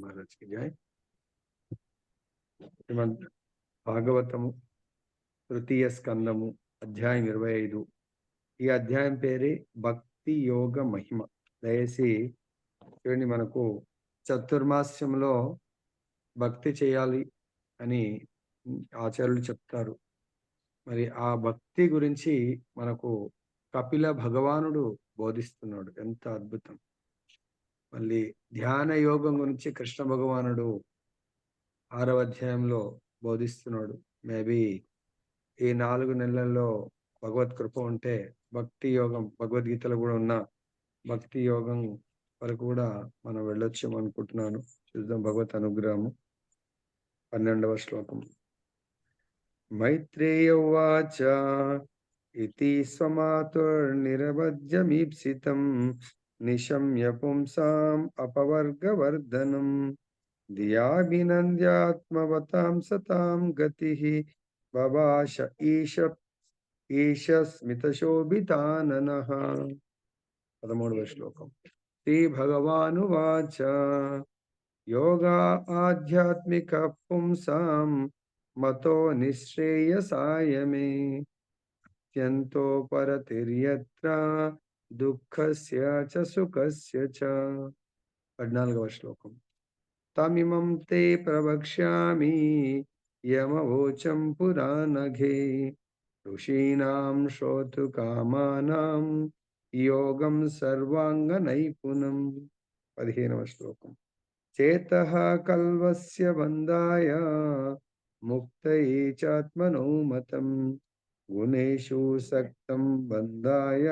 महाराज की जय। శ్రీమద్ భాగవతము తృతీయ స్కందము అధ్యాయం 25. ఈ అధ్యాయం పేరే భక్తి యోగ మహిమ. దయచేసి చూడండి, మనకు చతుర్మాస్యంలో భక్తి చేయాలి అని ఆచార్యులు చెప్తారు. మరి ఆ భక్తి గురించి మనకు కపిల భగవానుడు బోధిస్తున్నాడు. ఎంత అద్భుతం! మళ్ళీ ధ్యాన యోగం గురించి కృష్ణ భగవానుడు 6వ అధ్యాయంలో బోధిస్తున్నాడు. మేబీ ఈ 4 నెలల్లో భగవత్ కృప ఉంటే భక్తి యోగం, భగవద్గీతలో కూడా ఉన్న భక్తి యోగం వరకు కూడా మనం వెళ్ళొచ్చేమో అనుకుంటున్నాను. చూద్దాం భగవత్ అనుగ్రహము. 12వ శ్లోకం. మైత్రేయ ఉవాచ ఇతి స్వమాతుర్నిరవజ్యమీప్సితం నిశమ్య పుంసాం అపవర్గవర్ధనం ధియాభినంద్యాత్మవతాం సతాం గతిః బభాష ఈశ స్మితశోభితాననః. 13వ శ్లోకం. శ్రీ భగవానువాచ యోగా ఆధ్యాత్మిక పుంసాం మతో నిశ్రేయసాయ మే అత్యంతో పరతిర్యత్ర దుఃఖస్య చ సుఖస్య చ. 14వ శ్లోకం. తమిమం తే ప్రవక్ష్యామి యమవోచం పురాణఘే ఋషీణాం శ్రోతు కామానాం యోగం సర్వాంగ నైపుణం. 15వ శ్లోకం. చేతః కల్వస్య బంధాయ ముక్తయే చాత్మనో మతం గుణేషు సక్తం బంధాయ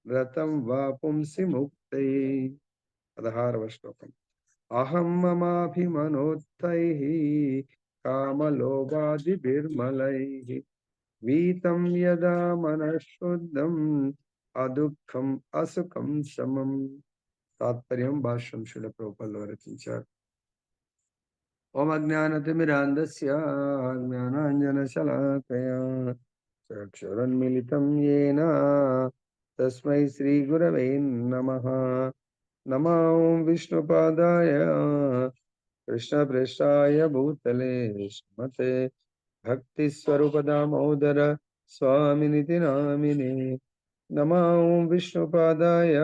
వ్రతం వా పుంసి ముక్తయే. 16వ శ్లోకం. అహం మమాభిమనోత్తైః కామలోభాదిభిర్మలైః వీతం యదా మనఃశుద్ధం అదుఃఖం అసుఖం సమం. తాత్పర్యం భాష్యం శిల ప్రభుపాదులు రచించారు. ఓం అజ్ఞానతిమిరాంధస్య జ్ఞానాంజనశలాకయా చక్షురున్మిలితం యేన తస్మై శ్రీ గురవే నమః. నమో విష్ణుపాదాయ కృష్ణప్రేష్ఠాయ భూతలే శ్రీమతే భక్తి స్వరూప దామోదర స్వామినితి నామినే. నమో విష్ణుపాదాయ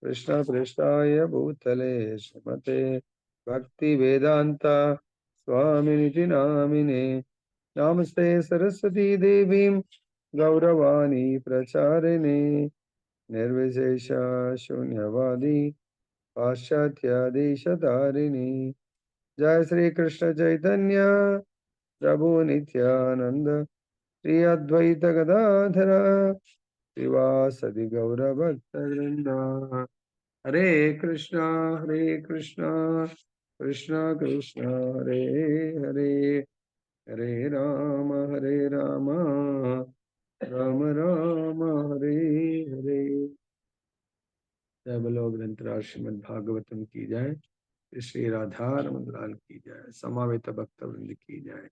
కృష్ణప్రేష్ఠాయ భూతలే శ్రీమతే భక్తి వేదాంత స్వామినితి నామినే. నమస్తే సరస్వతీ దేవీం గౌరవాణి ప్రచారిణే నిర్విశేష శూన్యవాది పాశ్చాత్య దేశధారిణి. జయ శ్రీ కృష్ణ చైతన్య ప్రభు నిత్యానంద శ్రీ అద్వైత గదాధర శ్రీవాసది గౌర భక్తవృంద. హరే కృష్ణ కృష్ణ కృష్ణ హరే హరే హరే రామ రామ రామ హరే హరే. जय बोलो ग्रंथराज श्रीमद् भागवतम की जय. श्री राधा रमण लाल की जय. समावेत भक्त वृंद की जय.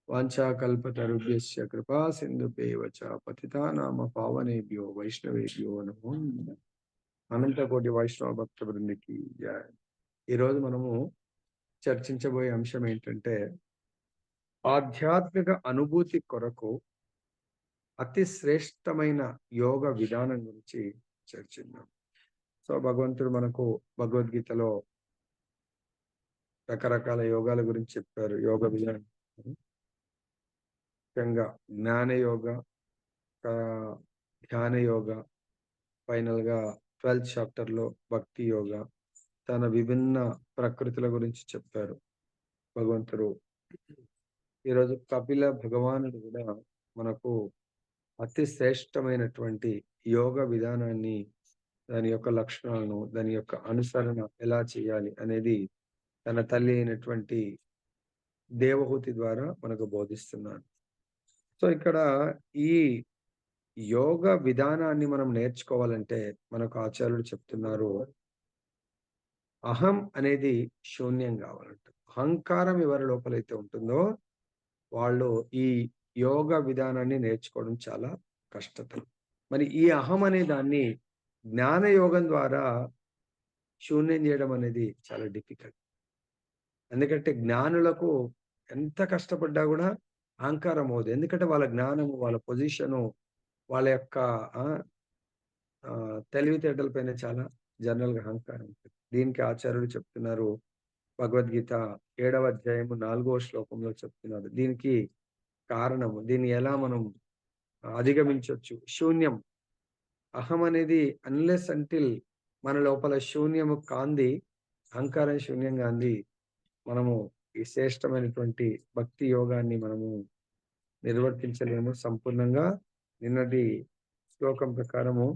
वांछा कल्पतरुभ्यश्च कृपा सिंधुभ्येव च पतितानां पावनेभ्यो వైష్ణవేభ్యో నమో నమః. అనంత కోటి వైష్ణవ భక్త బృందకి జయ. ఈరోజు మనము చర్చించబోయే అంశం ఏంటంటే ఆధ్యాత్మిక అనుభూతి కొరకు అతి శ్రేష్టమైన యోగ విధానం గురించి చర్చిద్దాం. సో భగవంతుడు మనకు భగవద్గీతలో రకరకాల యోగాల గురించి చెప్పారు. యోగ విధానం ముఖ్యంగా జ్ఞాన యోగ, ధ్యాన యోగ, ఫైనల్ గా 12th చాప్టర్ లో భక్తి యోగ, తన విభిన్న ప్రకృతుల గురించి చెప్పారు భగవంతుడు. ఈరోజు కపిల భగవానుడు కూడా మనకు అతి శ్రేష్టమైనటువంటి యోగ విధానాన్ని, దాని యొక్క లక్షణాలను, దాని యొక్క అనుసరణ ఎలా చేయాలి అనేది తన తల్లి అయినటువంటి దేవహూతి ద్వారా మనకు బోధిస్తున్నాడు. సో ఇక్కడ ఈ యోగ విధానాన్ని మనం నేర్చుకోవాలంటే మనకు ఆచార్యులు చెప్తున్నారు, అహం అనేది శూన్యం కావాలంట. అహంకారం ఎవరి లోపలైతే ఉంటుందో వాళ్ళు ఈ యోగ విధానాన్ని నేర్చుకోవడం చాలా కష్టతరం. మరి ఈ అహం అనే దాన్ని జ్ఞాన యోగం ద్వారా శూన్యం చేయడం అనేది చాలా డిఫికల్ట్. ఎందుకంటే జ్ఞానులకు ఎంత కష్టపడ్డా కూడా అహంకారం అవ్వదు. ఎందుకంటే వాళ్ళ జ్ఞానము, వాళ్ళ పొజిషను, వాళ్ళ యొక్క తెలివితేటల పైన చాలా జనరల్‌గా అహంకారం ఉంటుంది. దీనికి ఆచార్యులు చెప్తున్నారు. భగవద్గీత 7వ అధ్యాయము 4వ శ్లోకంలో చెప్తున్నారు. దీనికి కారణము, దీన్ని ఎలా మనం అధిగమించొచ్చు? శూన్యం. అహం అనేది అన్‌లెస్ అంటిల్ మన లోపల శూన్యము కాంది, అహంకారం శూన్యం గాంది, మనము ఈ శ్రేష్టమైనటువంటి భక్తి యోగాన్ని మనము నిర్వర్తించలేము సంపూర్ణంగా. నిన్నటి శ్లోకం ప్రకారము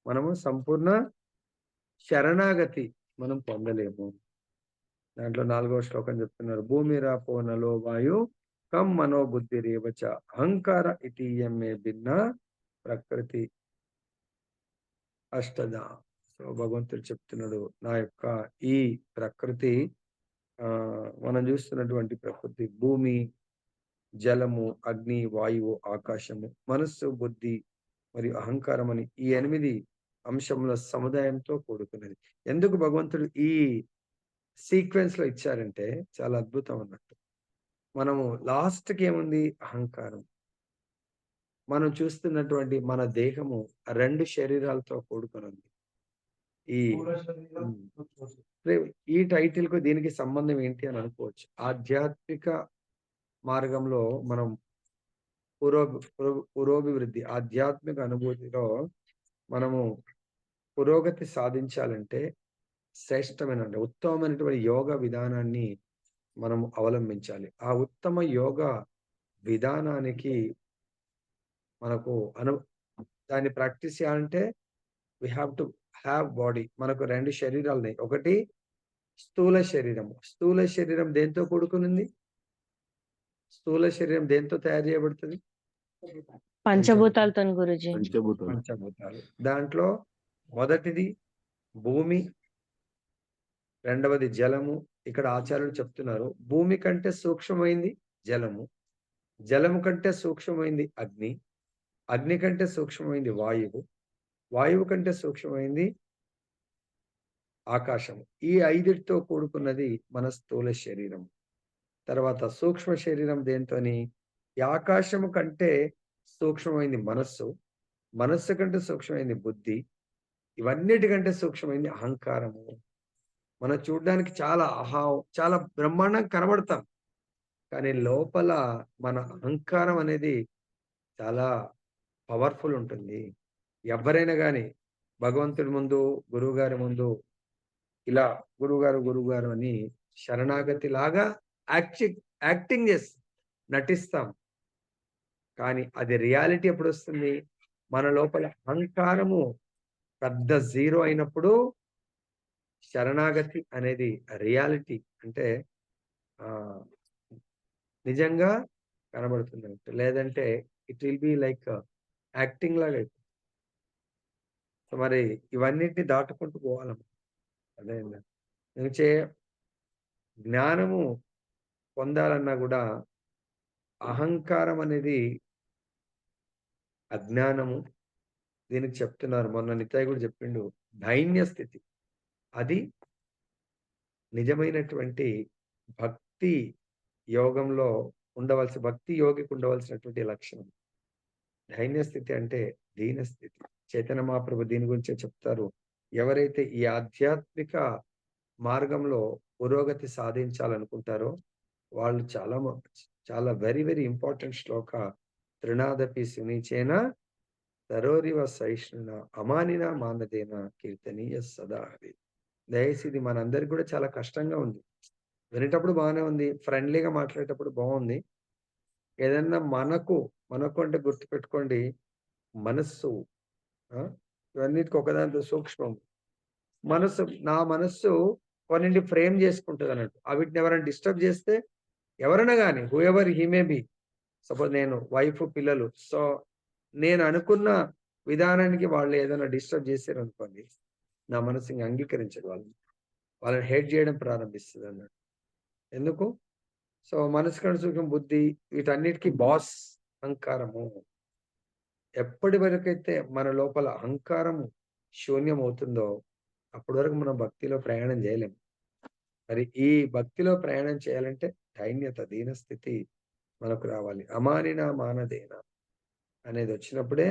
మనము సంపూర్ణ శరణాగతి మనం పొందలేము. దాంట్లో 4వ శ్లోకం చెప్తున్నారు. భూమిరాపో నలో వాయు కం మనోబుద్ధిరేవచ అహంకార ఇతీయం మే భిన్న ప్రకృతి అష్టద. సో భగవంతుడు చెప్తున్నాడు, నా యొక్క ఈ ప్రకృతి, మనం చూస్తున్నటువంటి ప్రకృతి, భూమి, జలము, అగ్ని, వాయువు, ఆకాశము, మనస్సు, బుద్ధి మరియు అహంకారం అని ఈ 8 అంశముల సముదాయంతో కూడుకున్నది. ఎందుకు భగవంతుడు ఈ సీక్వెన్స్ లో ఇచ్చారంటే చాలా అద్భుతం అన్నట్టు. మనము లాస్ట్‌కి ఏముంది? అహంకారం. మనం చూస్తున్నటువంటి మన దేహము 2 శరీరాలతో కూడుకొనుంది. ఈ ఈ టైటిల్‌కు దీనికి సంబంధం ఏంటి అని అనుకోవచ్చు. ఆధ్యాత్మిక మార్గంలో మనం పురోభివృద్ధి, ఆధ్యాత్మిక అనుభూతిలో మనము పురోగతి సాధించాలంటే శ్రేష్టమైన అంటే ఉత్తమమైనటువంటి యోగ విధానాన్ని మనం అవలంబించాలి. ఆ ఉత్తమ యోగ విధానానికి మనకు దాన్ని ప్రాక్టీస్ చేయాలంటే we have to have body. మనకు 2 శరీరాలున్నాయి. ఒకటి స్థూల శరీరము. స్థూల శరీరం దేనితో కూడుకునింది? స్థూల శరీరం దేనితో తయారు చేయబడుతుంది? పంచభూతాలతోని గురూజీ. పంచభూతాలు. దాంట్లో మొదటిది భూమి, రెండవది జలము. ఇక్కడ ఆచార్యులు చెప్తున్నారు, భూమి కంటే సూక్ష్మమైంది జలము, జలము కంటే సూక్ష్మమైంది అగ్ని, అగ్ని కంటే సూక్ష్మమైంది వాయువు, వాయువు కంటే సూక్ష్మమైంది ఆకాశము. ఈ 5టితో కూడుకున్నది మన స్థూల శరీరం. తర్వాత సూక్ష్మ శరీరం దేంతోని? ఈ ఆకాశము కంటే సూక్ష్మమైంది మనస్సు, మనస్సు కంటే సూక్ష్మమైంది బుద్ధి, ఇవన్నిటికంటే సూక్ష్మమైంది అహంకారము. మనం చూడ్డానికి చాలా బ్రహ్మాండంగా కనబడతాం. కానీ లోపల మన అహంకారం అనేది చాలా పవర్‌ఫుల్ ఉంటుంది. ఎవ్వరైనా గాని భగవంతుడి ముందు, గురువుగారి ముందు ఇలా గురువుగారు అని శరణాగతి లాగా యాక్టింగ్ చేసి నటిస్తాం. కానీ అది రియాలిటీ ఎప్పుడొస్తుంది? మన లోపల అహంకారము పెద్ద జీరో అయినప్పుడు శరణాగతి అనేది రియాలిటీ అంటే నిజంగా కనబడుతుంది. లేదంటే it will be like acting లాగా అయిపోతుంది. సో మరి ఇవన్నిటిని దాటుకుంటూ పోవాలమ్మ. అదే నుంచే జ్ఞానము పొందాలన్నా కూడా అహంకారం అనేది అజ్ఞానము. దీనికి చెప్తున్నారు, మొన్న నితాయ్ కూడా చెప్పిండు, దైన్య స్థితి. అది నిజమైనటువంటి భక్తి యోగంలో భక్తి యోగికి ఉండవలసినటువంటి లక్షణం. దైన్య స్థితి అంటే దీన స్థితి. చైతన్య మహాప్రభు దీని గురించే చెప్తారు. ఎవరైతే ఈ ఆధ్యాత్మిక మార్గంలో పురోగతి సాధించాలనుకుంటారో వాళ్ళు చాలా వెరీ వెరీ ఇంపార్టెంట్ శ్లోక. త్రినాదపి సునీచేన తరోరివ సహిష్ణున అమానిన మానదేన కీర్తనీయ సదా హరి. దయచేసి ఇది మనందరికి కూడా చాలా కష్టంగా ఉంది. వినేటప్పుడు బాగానే ఉంది, ఫ్రెండ్లీగా మాట్లాడేటప్పుడు బాగుంది. ఏదన్నా మనకు అంటే గుర్తుపెట్టుకోండి, మనస్సు ఇవన్నిటికి ఒకదాంతో సూక్ష్మం. నా మనస్సు కొన్నింటి ఫ్రేమ్ చేసుకుంటుంది అన్నట్టు. వీటిని ఎవరైనా డిస్టర్బ్ చేస్తే, ఎవరైనా కానీ who ever he may be, suppose నేను వైఫ్, పిల్లలు, సో నేను అనుకున్న విధానానికి వాళ్ళు ఏదైనా డిస్టర్బ్ చేశారు అనుకోండి, నా మనసు ఇంకా అంగీకరించదు. వాళ్ళని హేట్ చేయడం ప్రారంభిస్తుంది అన్నట్టు. ఎందుకు? సో మనసు కంటే సూక్ష్మ బుద్ధి, వీటన్నిటికీ బాస్ అహంకారము. ఎప్పటి వరకైతే మన లోపల అహంకారము శూన్యం అవుతుందో అప్పటి వరకు మనం భక్తిలో ప్రయాణం చేయలేం. మరి ఈ భక్తిలో ప్రయాణం చేయాలంటే దైన్యత, దీనస్థితి మనకు రావాలి. అమానినా మానదేన అనేది వచ్చినప్పుడే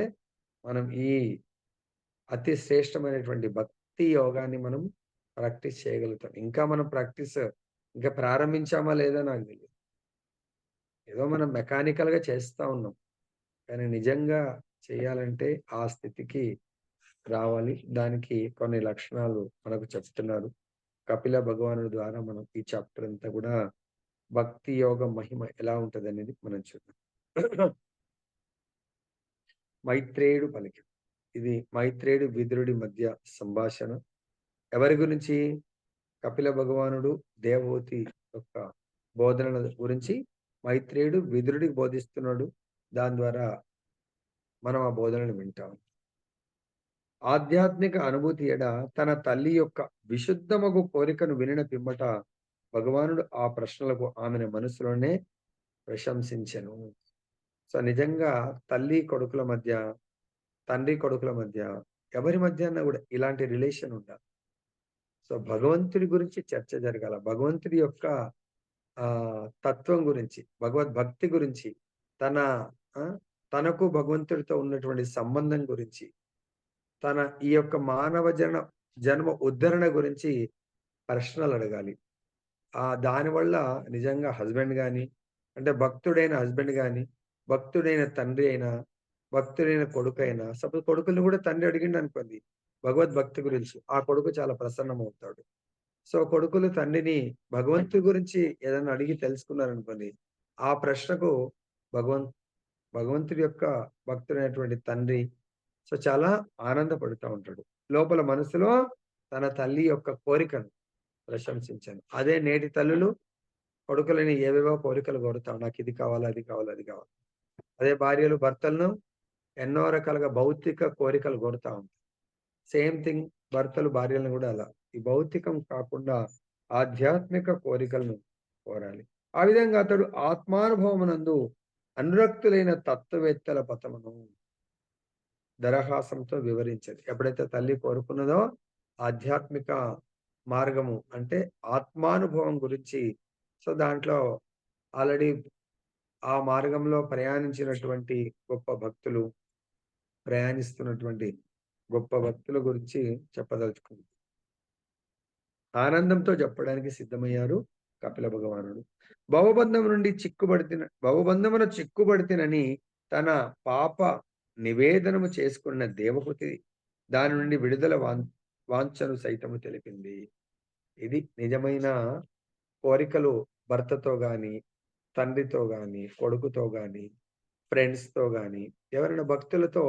మనం ఈ అతి శ్రేష్టమైనటువంటి భక్తి యోగాన్ని మనం ప్రాక్టీస్ చేయగలుగుతాం. ఇంకా మనం ఇంకా ప్రారంభించామా లేదా నాకు తెలీదు. ఏదో మనం మెకానికల్‌గా చేస్తా ఉన్నాం. కానీ నిజంగా చేయాలంటే ఆ స్థితికి రావాలి. దానికి కొన్ని లక్షణాలు మనకు చెప్తున్నారు. కపిల భగవానుడి ద్వారా మనం ఈ చాప్టర్ అంతా కూడా భక్తి యోగ మహిమ ఎలా ఉంటదనేది మనం చూద్దాం. మైత్రేయుడు పలికెను. ఇది మైత్రేయుడు, విదురుడి మధ్య సంభాషణ. ఎవరి గురించి? కపిల భగవానుడు దేవహూతి యొక్క బోధనల గురించి మైత్రేయుడు విదురుడికి బోధిస్తున్నాడు. దాని ద్వారా మనం ఆ బోధనలు వింటాం. ఆధ్యాత్మిక అనుభూతి ఎడ తన తల్లి యొక్క విశుద్ధమగు కోరికను వినిన పిమ్మట భగవానుడు ఆ ప్రశ్నలకు ఆమెను మనసులోనే ప్రశంసించెను. సో, నిజంగా తల్లి కొడుకుల మధ్య, తండ్రి కొడుకుల మధ్య, ఎవరి మధ్య అన్నా కూడా ఇలాంటి రిలేషన్ ఉండాలి. సో, భగవంతుడి గురించి చర్చ జరగాల. భగవంతుడి యొక్క తత్వం గురించి, భగవద్భక్తి గురించి, తన ఆహ్, తనకు భగవంతుడితో ఉన్నటువంటి సంబంధం గురించి, తన ఈ యొక్క మానవ జన్మ ఉద్ధరణ గురించి ప్రశ్నలడగాలి. దానివల్ల నిజంగా హస్బెండ్ గాని, అంటే భక్తుడైన హస్బెండ్ గాని, భక్తుడైన తండ్రి అయినా, భక్తుడైన కొడుకైనా, సపోజ్ కొడుకుని కూడా తండ్రి అడిగిండనుకోండి భగవద్భక్తి గురించి, ఆ కొడుకు చాలా ప్రసన్నమవుతాడు. సో, కొడుకులు తండ్రిని భగవంతుడి గురించి ఏదైనా అడిగి తెలుసుకున్నారనుకోండి, ఆ ప్రశ్నకు భగవన్ భగవంతుడి యొక్క భక్తుడైనటువంటి తండ్రి సో, చాలా ఆనందపడుతా ఉంటాడు. లోపల మనసులో తన తల్లి యొక్క కోరికను ప్రశంసించాను. అదే నేటి తల్లులు కొడుకులని ఏవేవో కోరికలు కోరుతాం. నాకిది కావాలి, అది కావాలి, అది కావాలి. అదే భార్యలు భర్తలను ఎన్నో రకాలుగా భౌతిక కోరికలు కోరుతా ఉంటారు. సేమ్ థింగ్ భర్తలు భార్యలను గూడా అలా. ఈ భౌతికం కాకుండా ఆధ్యాత్మిక కోరికలను కోరాలి. ఆ విధంగా అతడు ఆత్మానుభవమునందు అనురక్తులైన తత్వవేత్తల పథమును దరహాసంతో వివరించదు. ఎప్పుడైతే తల్లి కోరుకున్నదో ఆధ్యాత్మిక మార్గము అంటే ఆత్మానుభవం గురించి సో, దాంట్లో ఆల్రెడీ ఆ మార్గంలో ప్రయాణించినటువంటి గొప్ప భక్తులు, ప్రయాణిస్తున్నటువంటి గొప్ప భక్తుల గురించి చెప్పదలుచుకుంది. ఆనందంతో చెప్పడానికి సిద్ధమయ్యారు కపిల భగవానుడు. భవబంధమున చిక్కుబడితినని తన పాప నివేదనము చేసుకున్న దేవహూతి దాని నుండి విడుదల వాంఛను సైతము తెలిపింది. ఇది నిజమైన కోరికలు భర్తతో గాని, తండ్రితో గాని, కొడుకుతో గాని, ఫ్రెండ్స్‌తో గాని, ఎవరైనా భక్తులతో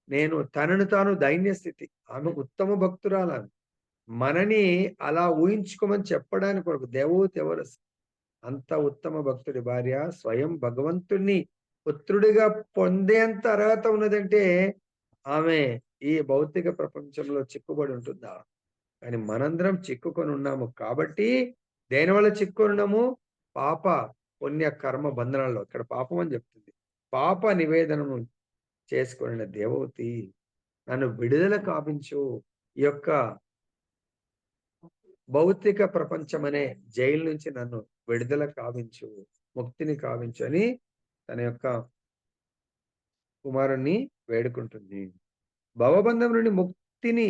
నేను తనను తాను దైన్య స్థితి ఆమె ఉత్తమ భక్తురాలని మనని అలా ఊహించుకోమని చెప్పడానికి కొరకు దేవహూతి ఎవరు? అంత ఉత్తమ భక్తుడి భార్య స్వయం భగవంతుడిని పుత్రుడిగా పొందేంత అర్హత ఉన్నదంటే ఆమె ఈ భౌతిక ప్రపంచంలో చిక్కుబడి ఉంటుందా? కానీ మనందరం చిక్కుకొని ఉన్నాము కాబట్టి దేనివల్ల చిక్కుకున్నాము? పాప, పుణ్య, కర్మ బంధనాల్లో. ఇక్కడ పాపం అని చెప్తుంది. పాప నివేదనను చేసుకొనిన దేవహూతి నన్ను విడుదల కావించు. ఈ యొక్క భౌతిక ప్రపంచమనే జైలు నుంచి నన్ను విడుదల కావించు, ముక్తిని కావించు అని తన యొక్క కుమారుణ్ణి వేడుకుంటుంది. భవబంధం నుండి ముక్తిని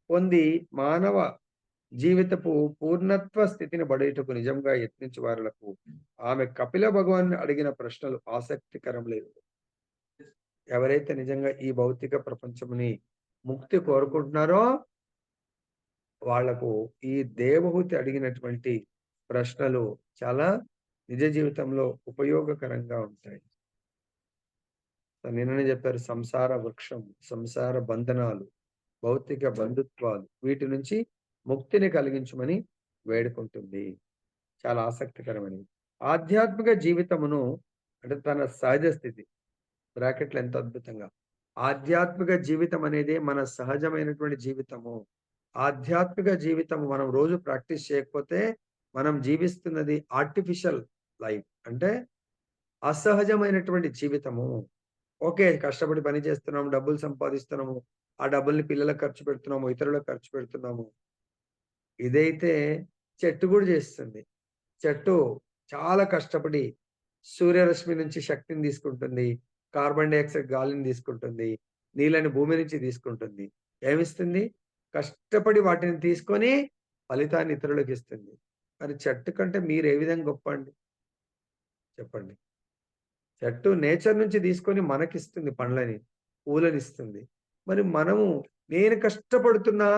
పొంది మానవ జీవితపు పూర్ణత్వ స్థితిని బడేటకు నిజంగా యత్నించు వారులకు ఆమె కపిల భగవాన్ని అడిగిన ప్రశ్నలు ఆసక్తికరం లేదు. ఎవరైతే నిజంగా ఈ భౌతిక ప్రపంచముని ముక్తి కోరుకుంటున్నారో వాళ్లకు ఈ దేవహూతి అడిగినటువంటి ప్రశ్నలు చాలా నిజ జీవితంలో ఉపయోగకరంగా ఉంటాయి. నిన్ననే చెప్పారు సంసార వృక్షం, సంసార బంధనాలు, భౌతిక బంధుత్వాలు వీటి నుంచి ముక్తిని కలిగించమని వేడుకుంటుంది. చాలా ఆసక్తికరమైనది. ఆధ్యాత్మిక జీవితమును అంటే తన సహజ స్థితి బ్రాకెట్లు ఎంత అద్భుతంగా ఆధ్యాత్మిక జీవితం అనేది మన సహజమైనటువంటి జీవితము. ఆధ్యాత్మిక జీవితం మనం రోజు ప్రాక్టీస్ చేయకపోతే మనం జీవిస్తున్నది ఆర్టిఫిషియల్ లైఫ్ అంటే అసహజమైనటువంటి జీవితము. ఓకే. కష్టపడి పని చేస్తున్నాము, డబ్బులు సంపాదిస్తున్నాము. ఆ డబ్బుల్ని పిల్లలకు ఖర్చు పెడుతున్నాము, ఇతరులకు ఖర్చు పెడుతున్నాము. ఇదైతే చెట్టు కూడా చేస్తుంది. చెట్టు చాలా కష్టపడి సూర్యరశ్మి నుంచి శక్తిని తీసుకుంటుంది. కార్బన్ డయాక్సైడ్ గాలిని తీసుకుంటుంది. నీళ్ళని భూమి నుంచి తీసుకుంటుంది. ఏమిస్తుంది? కష్టపడి వాటిని తీసుకొని ఫలితాన్ని ఇతరులకు ఇస్తుంది. మరి చెట్టు కంటే మీరు ఏ విధంగా గొప్ప అండి? చెప్పండి. చెట్టు నేచర్ నుంచి తీసుకొని మనకిస్తుంది పండ్లని, పూలనిస్తుంది. మరి మనము నేను కష్టపడుతున్నా,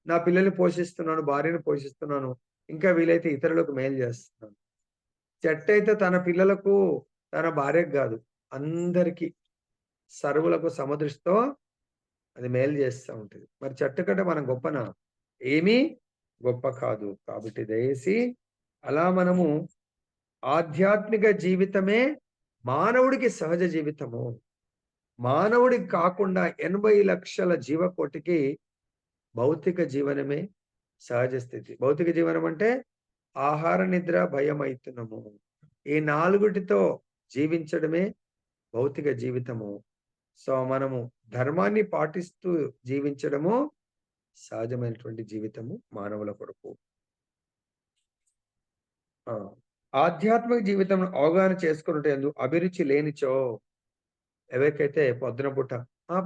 నా పిల్లల్ని పోషిస్తున్నాను, భార్యను పోషిస్తున్నాను. ఇంకా వీలైతే ఇతరులకు మేలు చేస్తున్నాను. చెట్టయితే తన పిల్లలకు, తన భార్యకు గాదు, అందరికి సర్వులకు సమదృష్టితో అది మేలు చేస్తా ఉంటది. మరి చెట్టు కంటే మనం గొప్పనా? ఏమీ గొప్ప కాదు. కాబట్టి దయచేసి అలా మనము ఆధ్యాత్మిక జీవితమే మానవుడికి సహజ జీవితము. మానవుడికి కాకుండా 80 లక్షల జీవకోటికి భౌతిక జీవనమే సహజ స్థితి. భౌతిక జీవనం అంటే ఆహార, నిద్ర, భయమైతున్నము. ఈ 4టితో జీవించడమే భౌతిక జీవితము. సో, మనము ధర్మాన్ని పాటిస్తూ జీవించడము సహజమైనటువంటి జీవితము మానవుల కొరకు. ఆ! ఆధ్యాత్మిక జీవితంలో అవగాహన చేసుకొనుటయందు అభిరుచి లేనిచో ఎవరికైతే పొద్దున పూట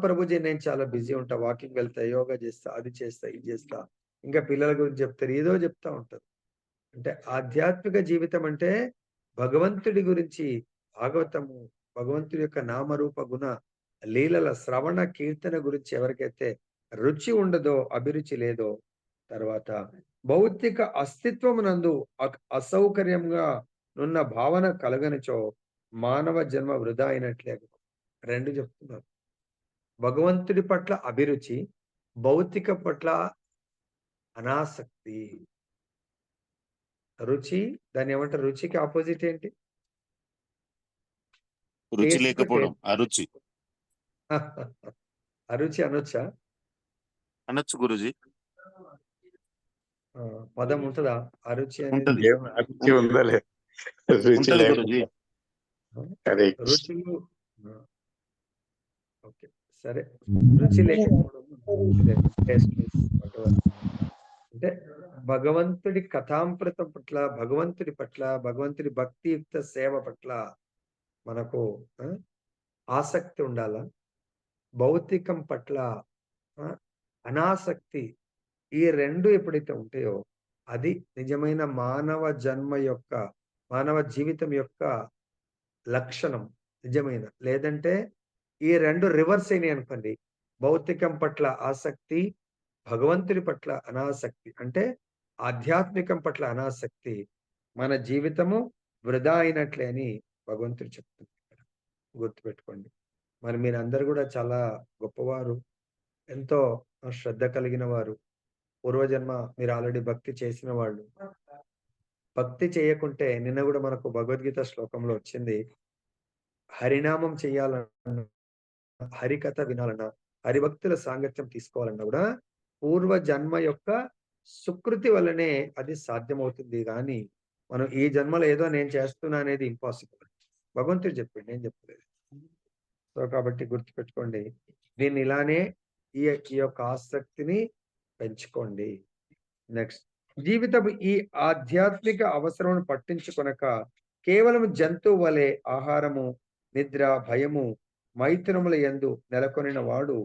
ప్రభుజీ నేను చాలా బిజీ ఉంటా. వాకింగ్ వెళ్తా, యోగా చేస్తా, అది చేస్తా, ఇది చేస్తా. ఇంకా పిల్లల గురించి చెప్తారు. ఏదో చెప్తా ఉంటారు. అంటే ఆధ్యాత్మిక జీవితం అంటే భగవంతుడి గురించి భాగవతము, భగవంతుడి యొక్క నామరూప గుణ లీలల శ్రవణ కీర్తన గురించి ఎవరికైతే రుచి ఉండదో, అభిరుచి లేదో, తర్వాత భౌతిక అస్తిత్వమునందు అసౌకర్యంగా నున్న భావన కలగనిచో మానవ జన్మ వృధా అయినట్లే. 2 చెప్తున్నారు. భగవంతుడి పట్ల అభిరుచి, భౌతిక పట్ల అనాసక్తి. రుచి దాన్నేమంటారు? రుచికి అపోజిట్ ఏంటి? రుచి టేస్ట్‌కు లేకపోవడం అరుచి. అరుచి అనొచ్చా? అనొచ్చు గురూజీ. పదం ఉంటదా? అరుచి అనేది? ఉంటది. ఏం అరుచి ఉందా లేదా? రుచి ఉంటది గురూజీ. లేకుండా. కరెక్ట్. రుచులు ఓకే. సరే. రుచి లేకపోవడం టేస్ట్‌లెస్ వాటెవర్. అంటే భగవంతుడి కథామృతం పట్ల, భగవంతుడి పట్ల, భగవంతుడి భక్తియుక్త సేవ పట్ల మనకు ఆ! ఆసక్తి ఉండాలా? భౌతికం పట్ల ఆ! అనాసక్తి. ఈ 2 ఎప్పుడైతే ఉంటాయో అది నిజమైన మానవ జన్మ యొక్క, మానవ జీవితం యొక్క లక్షణం నిజమైన. లేదంటే ఈ 2 రివర్స్ అయినాయనుకోండి. భౌతికం పట్ల ఆసక్తి, భగవంతుడి పట్ల అనాసక్తి. అంటే ఆధ్యాత్మికం పట్ల అనాసక్తి. మన జీవితము వృధా అయినట్లే అని భగవంతుడు చెప్తున్నారు. గుర్తుపెట్టుకోండి. మరి మీరందరూ గూడా చాలా గొప్పవారు. ఎంతో శ్రద్ధ కలిగిన వారు. పూర్వజన్మ మీరు ఆల్రెడీ భక్తి చేసిన వాళ్ళు. భక్తి చేయకుంటే నిన్న గూడా మనకు భగవద్గీత శ్లోకంలో వచ్చింది. హరినామం చెయ్యాలన్నా, హరికథ వినాలన్నా, హరిభక్తుల సాంగత్యం తీసుకోవాలన్నా గూడా పూర్వ జన్మ యొక్క సుకృతి వల్లనే అది సాధ్యమవుతుంది గానీ, మనం ఈ జన్మలో ఏదో నేను చేస్తున్నా అనేది ఇంపాసిబుల్. భగవంతుడు చెప్పిండు. నేను చెప్పలేదు. సో, కాబట్టి గుర్తుపెట్టుకోండి. దీన్ని ఇలానే ఈ ఈ యొక్క ఆసక్తిని పెంచుకోండి. నెక్స్ట్ జీవితపు ఈ ఆధ్యాత్మిక అవసరమును పట్టించుకొనక కేవలం జంతువు వలె ఆహారము, నిద్ర, భయము, మైథునముల యందు నెలకొనిన వాడు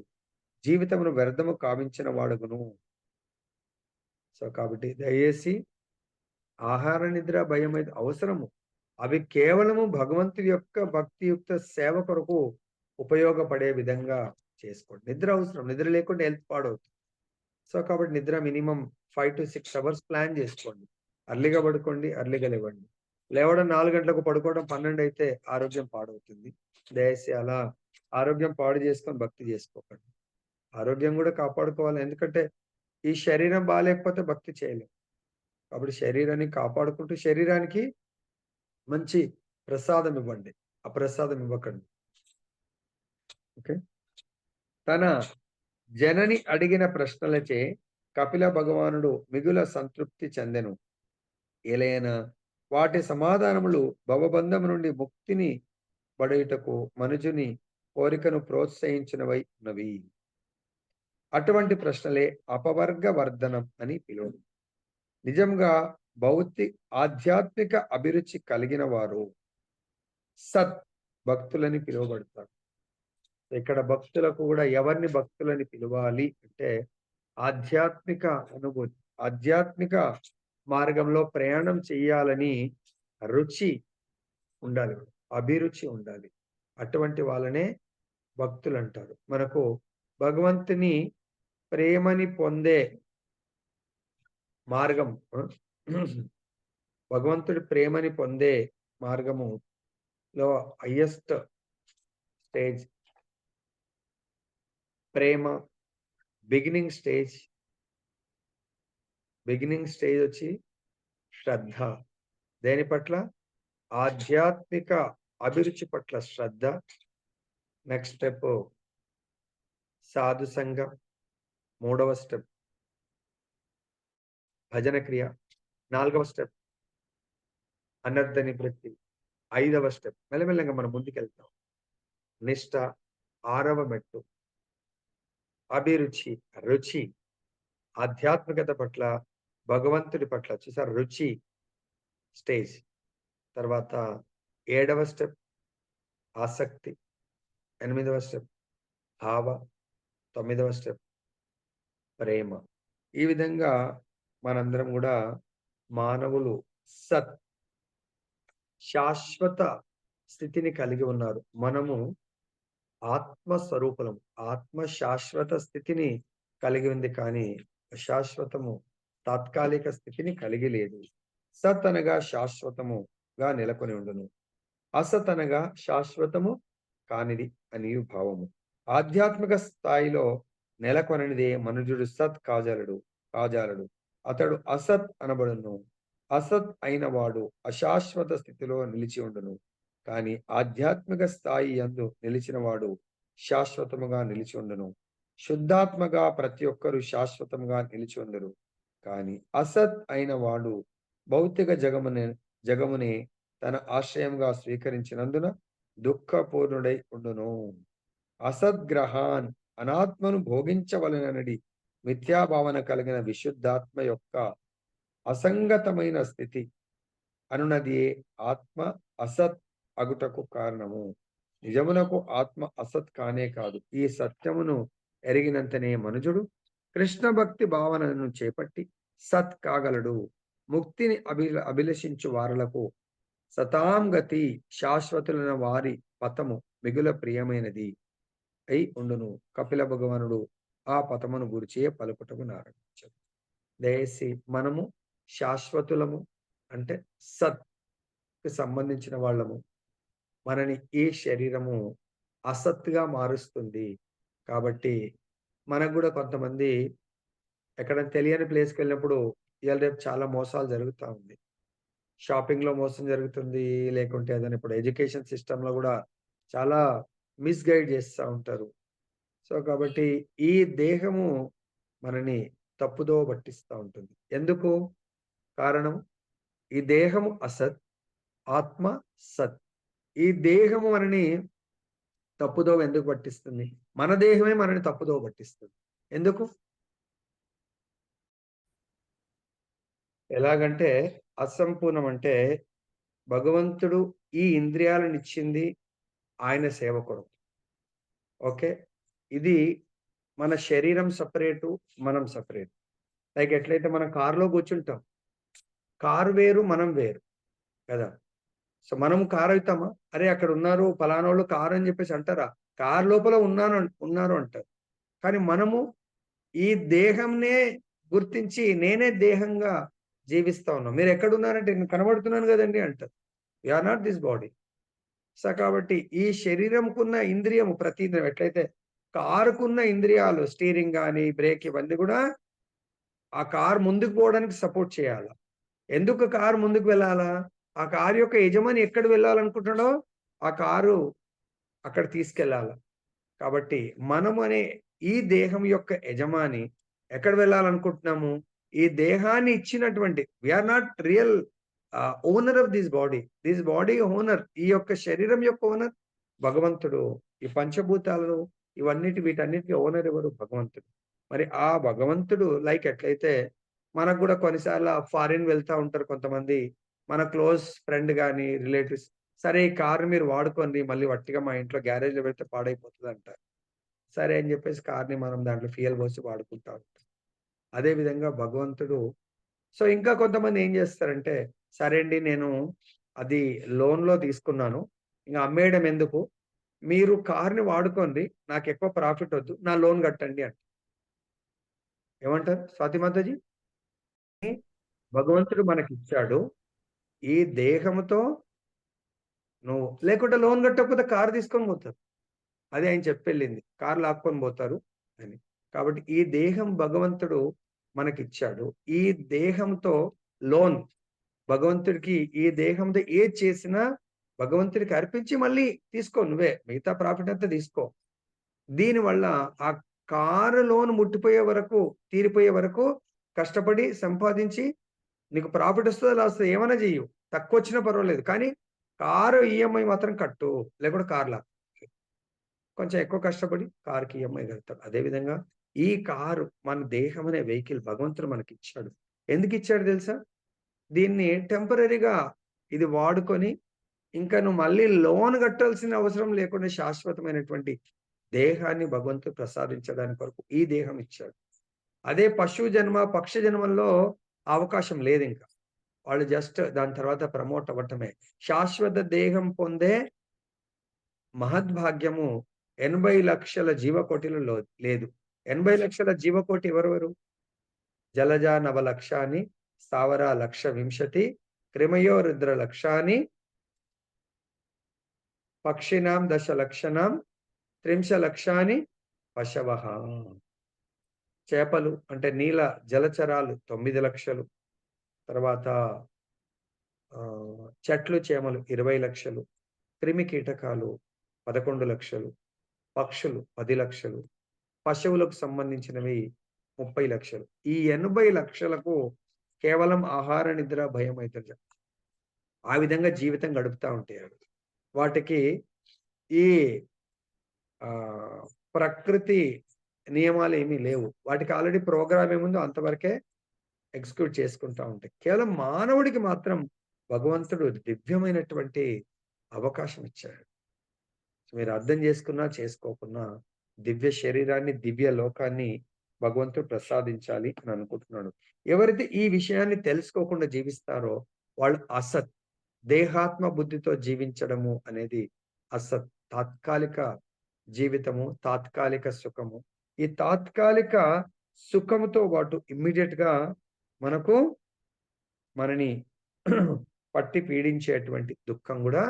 జీవితమును వ్యర్థము కావించిన వాడగును. సో, కాబట్టి దయచేసి ఆహార, నిద్ర, భయం అయితే అవసరము. అవి కేవలము భగవంతుడి యొక్క భక్తియుక్త సేవ కొరకు ఉపయోగపడే విధంగా చేసుకోండి. నిద్ర అవసరం. నిద్ర లేకుండా హెల్త్ పాడవుతుంది. సో, కాబట్టి నిద్ర మినిమమ్ 5-6 అవర్స్ ప్లాన్ చేసుకోండి. అర్లీగా పడుకోండి, అర్లీగా లేవండి. లేవడం 4 గంటలకు, పడుకోవడం 12 అయితే ఆరోగ్యం పాడవుతుంది. దయచేసి అలా ఆరోగ్యం పాడు చేసుకొని భక్తి చేసుకోకండి. ఆరోగ్యం కూడా కాపాడుకోవాలి. ఎందుకంటే ఈ శరీరం బాలేకపోతే భక్తి చేయలేం. కాబట్టి శరీరాన్ని కాపాడుకుంటూ శరీరానికి మంచి ప్రసాదం ఇవ్వండి. అప్రసాదం ఇవ్వకండి. ఓకే. తన జనని అడిగిన ప్రశ్నలచే కపిల భగవానుడు మిగుల సంతృప్తి చెందెను. ఏలైనా వాటి సమాధానములు భవబంధము నుండి ముక్తిని పడేటకు మనుజుని కోరికను ప్రోత్సహించినవై ఉన్నవి. అటువంటి ప్రశ్నలే అపవర్గ వర్ధనం అని పిలువను. నిజంగా ఆధ్యాత్మిక అభిరుచి కలిగిన వారు సత్ భక్తులని పిలువబడతారు. ఇక్కడ భక్తులకు కూడా ఎవరిని భక్తులని పిలవాలి అంటే ఆధ్యాత్మిక అనుభూతి, ఆధ్యాత్మిక మార్గంలో ప్రయాణం చేయాలని రుచి ఉండాలి, అభిరుచి ఉండాలి. అటువంటి వాళ్ళనే భక్తులు అంటారు. మనకు భగవంతుని ప్రేమని పొందే మార్గం, భగవంతుడి ప్రేమని పొందే మార్గములో హైయెస్ట్ స్టేజ్ ప్రేమ. బిగినింగ్ స్టేజ్ వచ్చి శ్రద్ధ. దేని పట్ల? ఆధ్యాత్మిక అభిరుచి పట్ల శ్రద్ధ. నెక్స్ట్ స్టెప్ సాధు సంఘం. 3వ స్టెప్ భజన క్రియ. 4వ స్టెప్ అనర్థ నివృత్తి. 5వ స్టెప్ మెల్లమెల్లగా మనం ముందుకెళ్తాం నిష్ఠ. 6వ మెట్టు అభిరుచి, రుచి, ఆధ్యాత్మికత పట్ల, భగవంతుడి పట్ల చూసారు రుచి స్టేజ్. తర్వాత 7వ స్టెప్ ఆసక్తి. 8వ స్టెప్ భావ. 9వ స్టెప్ ప్రేమ. ఈ విధంగా మనందరం కూడా మానవులు సత్ శాశ్వత స్థితిని కలిగి ఉన్నారు. మనము ఆత్మస్వరూపులం. ఆత్మ శాశ్వత స్థితిని కలిగి ఉంది, కానీ అశాశ్వతము తాత్కాలిక స్థితిని కలిగి లేదు. సత్ అనగా శాశ్వతముగా నెలకొని ఉండును, అసత్ అనగా శాశ్వతము కానిది అని భావము. ఆధ్యాత్మిక స్థాయిలో నెలకొననిదే మనుజుడు సత్ కాజాలడు. అతడు అసత్ అనబడును. అసత్ అయిన వాడు అశాశ్వత స్థితిలో నిలిచి ఉండును, కానీ ఆధ్యాత్మిక స్థాయి యందు నిలిచిన వాడు శాశ్వతముగా నిలిచి ఉండును. శుద్ధాత్మగా ప్రతి ఒక్కరూ శాశ్వతంగా నిలిచి ఉండరు, కానీ అసత్ అయిన వాడు భౌతిక జగమునే తన ఆశ్రయంగా స్వీకరించినందున దుఃఖపూర్ణుడై ఉండును. అసద్గ్రహాన్ అనాత్మను భోగించవలనడి మిథ్యాభావన కలిగిన విశుద్ధాత్మ యొక్క అసంగతమైన స్థితి అనున్నది ఆత్మ అసత్ అగుటకు కారణము. నిజమునకు ఆత్మ అసత్ కానే కాదు. ఈ సత్యమును ఎరిగినంతనే మనుజుడు కృష్ణ భక్తి భావనను చేపట్టి సత్ కాగలడు. ముక్తిని అభిలషించు వారులకు సతాంగతి శాశ్వతులైన వారి పతము మిగుల ప్రియమైనది అయి ఉండును. కపిల భగవానుడు ఆ పతమును గురిచే పలుకుటకు ఆరంభించారు. దయచేసి మనము శాశ్వతులము అంటే సత్ కి సంబంధించిన వాళ్ళము. మనని ఈ శరీరము అసత్తుగా మారుస్తుంది. కాబట్టి మనకు కూడా కొంతమంది ఎక్కడ తెలియని ప్లేస్కి వెళ్ళినప్పుడు ఇవాళ రేపు చాలా మోసాలు జరుగుతూ ఉంది. షాపింగ్లో మోసం జరుగుతుంది, లేకుంటే ఏదైనా ఇప్పుడు ఎడ్యుకేషన్ సిస్టంలో కూడా చాలా మిస్గైడ్ చేస్తూ ఉంటారు. సో కాబట్టి ఈ దేహము మనని తప్పుదో పట్టిస్తూ ఉంటుంది. ఎందుకు? కారణం ఈ దేహము అసత్, ఆత్మ సత్. ఈ దేహము మనని తప్పుదోవ ఎందుకు పట్టిస్తుంది? మన దేహమే మనని తప్పుదోవ పట్టిస్తుంది. ఎందుకు? ఎలాగంటే అసంపూర్ణం అంటే భగవంతుడు ఈ ఇంద్రియాలను ఇచ్చింది ఆయన సేవ కొరకు. ఓకే, ఇది మన శరీరం సపరేటు, మనం సపరేట్. లైక్ ఎట్లయితే మనం కారులో కూర్చుంటాం, కారు వేరు మనం వేరు కదా. సో మనం కారు అవుతామా? అరే అక్కడ ఉన్నారు ఫలానోళ్ళు కారు అని చెప్పేసి అంటారా? కారు లోపల ఉన్నారు అంటారు. కానీ మనము ఈ దేహంనే గుర్తించి నేనే దేహంగా జీవిస్తా ఉన్నాం. మీరు ఎక్కడున్నారంటే నేను కనబడుతున్నాను కదండి అంటారు. We are not this body. So కాబట్టి ఈ శరీరంకున్న ఇంద్రియము, ప్రతి ఇంద్రియం ఎట్లయితే కారుకున్న ఇంద్రియాలు స్టీరింగ్ కానీ బ్రేక్ ఇవన్నీ కూడా ఆ కారు ముందుకు పోవడానికి సపోర్ట్ చేయాలి. ఎందుకు కారు ముందుకు వెళ్ళాలా? ఆ కారు యొక్క యజమాని ఎక్కడ వెళ్ళాలనుకుంటున్నాడో ఆ కారు అక్కడ తీసుకెళ్ళాల. కాబట్టి మనము అనే ఈ దేహం యొక్క యజమాని ఎక్కడ వెళ్ళాలనుకుంటున్నాము? ఈ దేహాన్ని ఇచ్చినటువంటి we are not real owner of this body. This body owner, ఈ యొక్క శరీరం యొక్క ఓనర్ భగవంతుడు. ఈ పంచభూతాలను వీటన్నిటికీ ఓనర్ ఎవరు? భగవంతుడు. మరి ఆ భగవంతుడు లైక్ ఎట్లయితే మనకు కూడా కొన్నిసార్లు ఫారిన్ వెళ్తా ఉంటారు కొంతమంది. మన క్లోజ్ ఫ్రెండ్ గాని, రిలేటివ్స్, "సరే ఈ కార్‌ని మీరు వాడుకోండి. మళ్ళీ వట్టిగా మా ఇంట్లో గ్యారేజ్‌లో పెడితే పాడైపోతదంటారు." సరే అని చెప్పేసి కార్‌ని మనం దాంట్లో ఫ్యూయల్ పోసి వాడుకుంటా ఉంటాం. అదే విధంగా భగవంతుడు సో, ఇంకా కొంతమంది ఏం చేస్తారంటే, "సరే అండి నేను అది లోన్‌లో తీసుకున్నాను. ఇంక అమ్మేయడం ఎందుకు? మీరు కార్‌ని వాడుకోండి. నాకెక్కువ ప్రాఫిట్ వద్దు. నా లోన్ కట్టండి" అంటారు. ఏమంటారు స్వాతి మాతాజీ? భగవంతుడు మనకిచ్చాడు. ఈ దేహంతో నువ్వు లేకుంటే లోన్ కట్టకపోతే కారు తీసుకొని పోతారు. అదే ఆయన చెప్పెళ్ళింది. కారు లాక్కొని పోతారు అని. కాబట్టి ఈ దేహం భగవంతుడు మనకిచ్చాడు. ఈ దేహంతో లోన్ భగవంతుడికి ఈ దేహంతో ఏది చేసినా భగవంతుడికి అర్పించి మళ్ళీ తీసుకో నువ్వే. మిగతా ప్రాఫిట్ అంతా తీసుకో. దీనివల్ల ఆ కారు లోన్ ముట్టిపోయే వరకు, తీరిపోయే వరకు కష్టపడి సంపాదించి నీకు ప్రాఫిట్ వస్తదో లాసో ఏమన్నా చెయ్యు. తక్కువొచ్చినా పర్వాలేదు. కానీ కారు ఈఎంఐ మాత్రం కట్టు. లేకుంటే కారు లాక్కో. కొంచెం ఎక్కువ కష్టపడి కారుకి ఈఎంఐ కడతాడు. అదేవిధంగా ఈ కారు మన దేహం అనే వెహికల్ భగవంతుడు మనకిచ్చాడు. ఎందుకిచ్చాడు తెలుసా? దీన్ని టెంపరరీగా ఇది వాడుకొని ఇంకా నువ్వు మళ్ళీ లోన్ కట్టాల్సిన అవసరం లేకుండా శాశ్వతమైనటువంటి దేహాన్ని భగవంతుడు ప్రసాదించడానికి కొరకు ఈ దేహం ఇచ్చాడు. అదే పశు జన్మ, పక్షి జన్మల్లో అవకాశం లేదింక. వాళ్ళు జస్ట్ దాని తర్వాత ప్రమోట్ అవ్వటమే. శాశ్వత దేహం పొందే మహద్భాగ్యము 80,00,000 జీవకోటిలలో లేదు. 80,00,000 జీవకోటి ఎవరెవరు? జలజ నవలక్షాని, స్థావర లక్ష వింశతి, క్రిమయో రుద్ర లక్షాని, పక్షినాం దశలక్షణం, త్రింశలక్షాని పశవః. చేపలు అంటే నీల జలచరాలు 9,00,000. తర్వాత చెట్లు చేమలు 20,00,000. క్రిమి కీటకాలు 11,00,000. పక్షులు 10,00,000. పశువులకు సంబంధించినవి 30,00,000. ఈ 80,00,000కు కేవలం ఆహార, నిద్ర, భయం అయితే ఆ విధంగా జీవితం గడుపుతా ఉంటారు. వాటికి ఈ ప్రకృతి నియమాలు ఏమీ లేవు. వాటికి ఆల్రెడీ ప్రోగ్రామ్ ఏముందో అంతవరకే ఎగ్జిక్యూట్ చేసుకుంటా ఉంటాయి. కేవలం మానవుడికి మాత్రం భగవంతుడు దివ్యమైనటువంటి అవకాశం ఇచ్చాడు. మీరు అర్థం చేసుకున్నా, చేసుకోకున్నా దివ్య శరీరాన్ని, దివ్య లోకాన్ని భగవంతుడు ప్రసాదించాలి అని అనుకుంటున్నాడు. ఎవరైతే ఈ విషయాన్ని తెలుసుకోకుండా జీవిస్తారో వాళ్ళు అసత్. దేహాత్మ బుద్ధితో జీవించడము అనేది అసత్. తాత్కాలిక జీవితము, తాత్కాలిక సుఖము. ఈ తాత్కాలిక సుఖముతో పాటు ఇమ్మీడియేట్‌గా మనకు మనని పట్టి పీడించేటువంటి దుఃఖం గూడా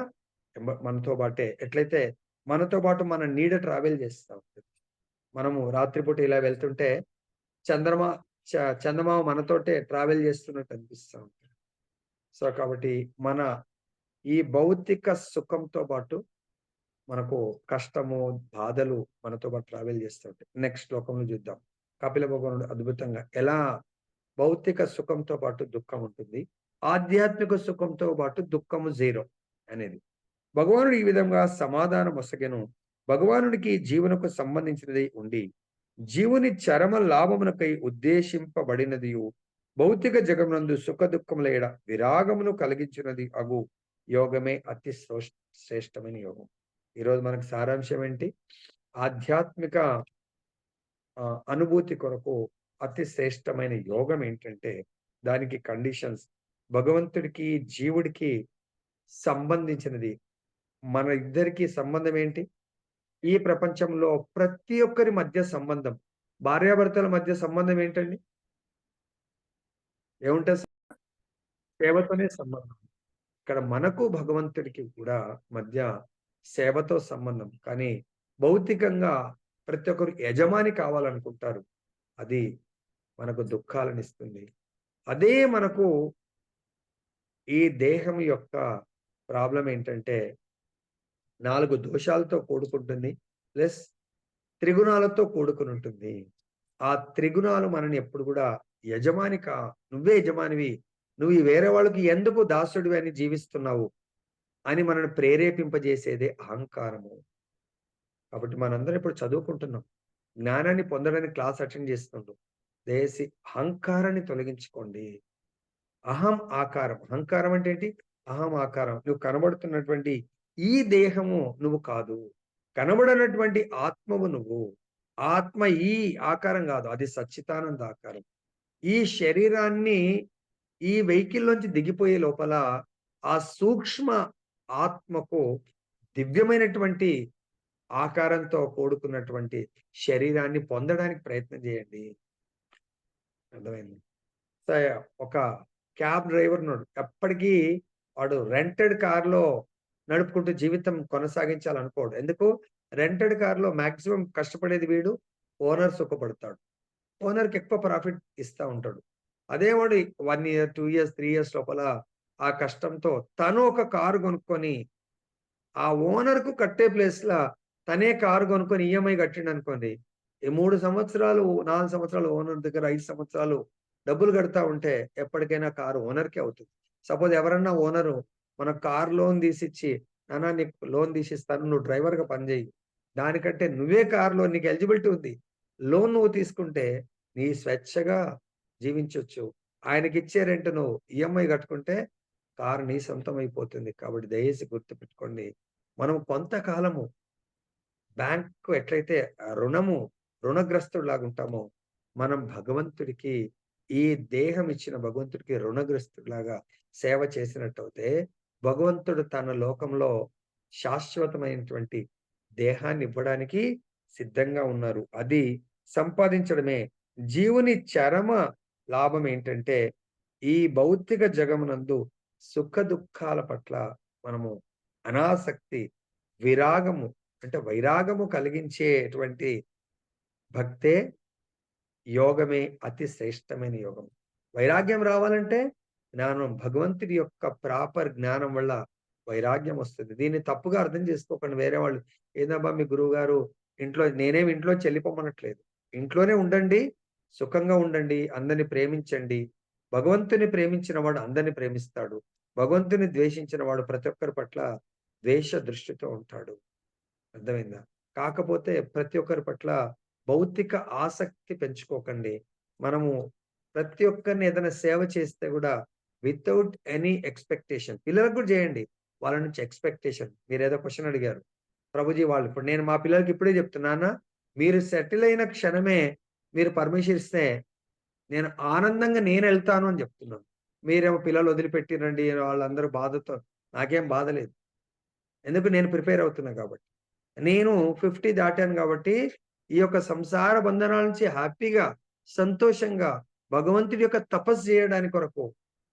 మనతో పాటే ఎట్లయితే మనతో పాటు మన నీడ ట్రావెల్ చేస్తా ఉంటది. మనము రాత్రిపూట ఇలా వెళ్తుంటే చంద్రమా చందమామ మనతోటే ట్రావెల్ చేస్తున్నట్టు అనిపిస్తా ఉంటది. సో, కాబట్టి మన ఈ భౌతిక సుఖంతో పాటు మనకు కష్టము, బాధలు మనతో పాటు ట్రావెల్ చేస్తూ ఉంటాయి. నెక్స్ట్ శ్లోకంలో చూద్దాం. కపిల భగవానుడు అద్భుతంగా ఎలా భౌతిక సుఖంతో పాటు దుఃఖం ఉంటుంది. ఆధ్యాత్మిక సుఖంతో పాటు దుఃఖము 0 అనేది. భగవానుడు ఈ విధంగా సమాధానం ఒసగెను. భగవానుడికి జీవనకు సంబంధించినది ఉండి, జీవుని చరమ లాభమునకై ఉద్దేశింపబడినదియు, భౌతిక జగమునందు సుఖ దుఃఖముల ఎడ విరాగమును కలిగించినది అగు యోగమే అతి శ్రేష్టమైన యోగం. ఈరోజు మనకు సారాంశం ఏంటి? ఆధ్యాత్మిక అనుభూతి కొరకు అతి శ్రేష్టమైన యోగం ఏంటంటే దానికి కండిషన్స్ భగవంతుడికి, జీవుడికి సంబంధించినది. మన ఇద్దరికి సంబంధం ఏంటి? ఈ ప్రపంచంలో ప్రతి ఒక్కరి మధ్య సంబంధం, భార్యాభర్తల మధ్య సంబంధం ఏంటండి? ఏముంటది? సేవతోనే సంబంధం. ఇక్కడ మనకు భగవంతుడికి కూడా మధ్య సేవతో సంబంధం. కానీ భౌతికంగా ప్రతి ఒక్కరు యజమాని కావాలనుకుంటారు. అది మనకు దుఃఖాలనిస్తుంది. అదే మనకు ఈ దేహం యొక్క ప్రాబ్లం ఏంటంటే 4 దోషాలతో కూడుకుంటుంది. ప్లస్ త్రిగుణాలతో కూడుకొని ఉంటుంది. ఆ త్రిగుణాలు మనని ఎప్పుడు కూడా నువ్వే యజమానివి. నువ్వు వేరే వాళ్ళకి ఎందుకు దాసుడివి అని జీవిస్తున్నావు అని మనల్ని ప్రేరేపింపజేసేదే అహంకారము. కాబట్టి మనందరం ఇప్పుడు చదువుకుంటున్నాం. జ్ఞానాన్ని పొందడానికి క్లాస్ అటెండ్ చేస్తుంటాం. దయచేసి అహంకారాన్ని తొలగించుకోండి. అహం ఆకారం. అహంకారం అంటే ఏంటి? అహం ఆకారం. నువ్వు కనబడుతున్నటువంటి ఈ దేహము నువ్వు కాదు. కనబడనటువంటి ఆత్మవు నువ్వు. ఆత్మ ఈ ఆకారం కాదు. అది సచ్చిదానంద ఆకారం. ఈ శరీరాన్ని ఈ వెహికల్‌లోంచి దిగిపోయే లోపల ఆ సూక్ష్మ ఆత్మకు దివ్యమైనటువంటి ఆకారంతో కూడుకున్నటువంటి శరీరాన్ని పొందడానికి ప్రయత్నం చేయండి. అర్థమైంది. స ఒక క్యాబ్ డ్రైవర్ ఉన్నాడు. ఎప్పటికీ వాడు రెంటెడ్ కార్‌లో నడుపుకుంటూ జీవితం కొనసాగించాలనుకోడు. ఎందుకు? రెంటెడ్ కార్‌లో మాక్సిమం కష్టపడేది వీడు. ఓనర్ సుఖపడతాడు. ఓనర్‌కి ఎక్కువ ప్రాఫిట్ ఇస్తా ఉంటాడు. అదే వాడు 1 ఇయర్, 2 ఇయర్స్, 3 ఇయర్స్ లోపల ఆ కష్టంతో తను ఒక కారు కొనుక్కొని, ఆ ఓనర్‌కు కట్టే ప్లేస్‌ల తనే కారు కొనుక్కొని ఈఎంఐ కట్టిండనుకోండి. ఈ 3 సంవత్సరాలు, 4 సంవత్సరాలు ఓనర్ దగ్గర 5 సంవత్సరాలు డబ్బులు కడతా ఉంటే ఎప్పటికైనా కారు ఓనర్‌కే అవుతుంది. సపోజ్ ఎవరన్నా ఓనరు మనకు కార్ లోన్ తీసిచ్చి, "నాన్న నీకు లోన్ తీసిస్తాను. నువ్వు డ్రైవర్‌గా పని చెయ్యి. దానికంటే నువ్వే కార్ లోన్ నీకు ఎలిజిబిలిటీ ఉంది. లోన్ నువ్వు తీసుకుంటే నీ స్వేచ్ఛగా జీవించొచ్చు. ఆయనకిచ్చే రెంట్ నువ్వు ఈఎంఐ కట్టుకుంటే కారు నీ సొంతం అయిపోతుంది." కాబట్టి దయచేసి గుర్తుపెట్టుకోండి. మనం కొంతకాలము బ్యాంక్‌కు ఎట్లయితే రుణగ్రస్తుడిలాగా ఉంటామో, మనం భగవంతుడికి ఈ దేహం ఇచ్చిన భగవంతుడికి రుణగ్రస్తుడిలాగా సేవ చేసినట్టయితే, భగవంతుడు తన లోకంలో శాశ్వతమైనటువంటి దేహాన్ని ఇవ్వడానికి సిద్ధంగా ఉన్నారు. అది సంపాదించడమే. జీవుని చరమ లాభం ఏంటంటే, ఈ భౌతిక జగమునందు సుఖ దుఃఖాల పట్ల మనము అనాసక్తి, విరాగము అంటే వైరాగము కలిగించేటువంటి భక్తే యోగమే అతి శ్రేష్టమైన యోగం. వైరాగ్యం రావాలంటే జ్ఞానం, భగవంతుడి యొక్క ప్రాపర్ జ్ఞానం వల్ల వైరాగ్యం వస్తుంది. దీన్ని తప్పుగా అర్థం చేసుకోకండి వేరే వాళ్ళు. "ఏందబ్బా మీ గురువుగారు నేనేమి ఇంట్లోంచి ఎళ్ళిపోమనట్లేదు. ఇంట్లోనే ఉండండి, సుఖంగా ఉండండి, అందరిని ప్రేమించండి. భగవంతుని ప్రేమించిన వాడు అందరిని ప్రేమిస్తాడు. భగవంతుని ద్వేషించిన వాడు ప్రతి ఒక్కరి పట్ల ద్వేష దృష్టితో ఉంటాడు." అర్థమైందా? కాకపోతే ప్రతి ఒక్కరి పట్ల భౌతిక ఆసక్తి పెంచుకోకండి. మనము ప్రతి ఒక్కరిని ఏదైనా సేవ చేస్తే గూడా వితౌట్ ఎనీ ఎక్స్‌పెక్టేషన్ పిల్లలకు గూడా జేయండి. వాళ్ళ నుంచి ఎక్స్‌పెక్టేషన్ మీరేదో క్వెషన్ అడిగారు. ప్రభుజీ వాళ్ళు ఇప్పుడు నేను మా పిల్లలకి ఇప్పుడే చెప్తున్నా, "నాన్న మీరు సెటిల్ అయిన క్షణమే మీరు పర్మిషన్ ఇస్తే నేను ఆనందంగా నేనెళ్తాను" అని జెప్తున్నాను. మీరేమో పిల్లలు వదిలిపెట్టిర్రండి వాళ్ళందరూ బాధతో నాకేం బాధ లేదు. ఎందుకు నేను ప్రిపేర్ అవుతున్నా కాబట్టి. నేను 50 దాటాను గాబట్టి, ఈ యొక్క సంసార బంధనాల నుంచి హ్యాపీగా, సంతోషంగా భగవంతుడి యొక్క తపస్సు జేయడాని కొరకు.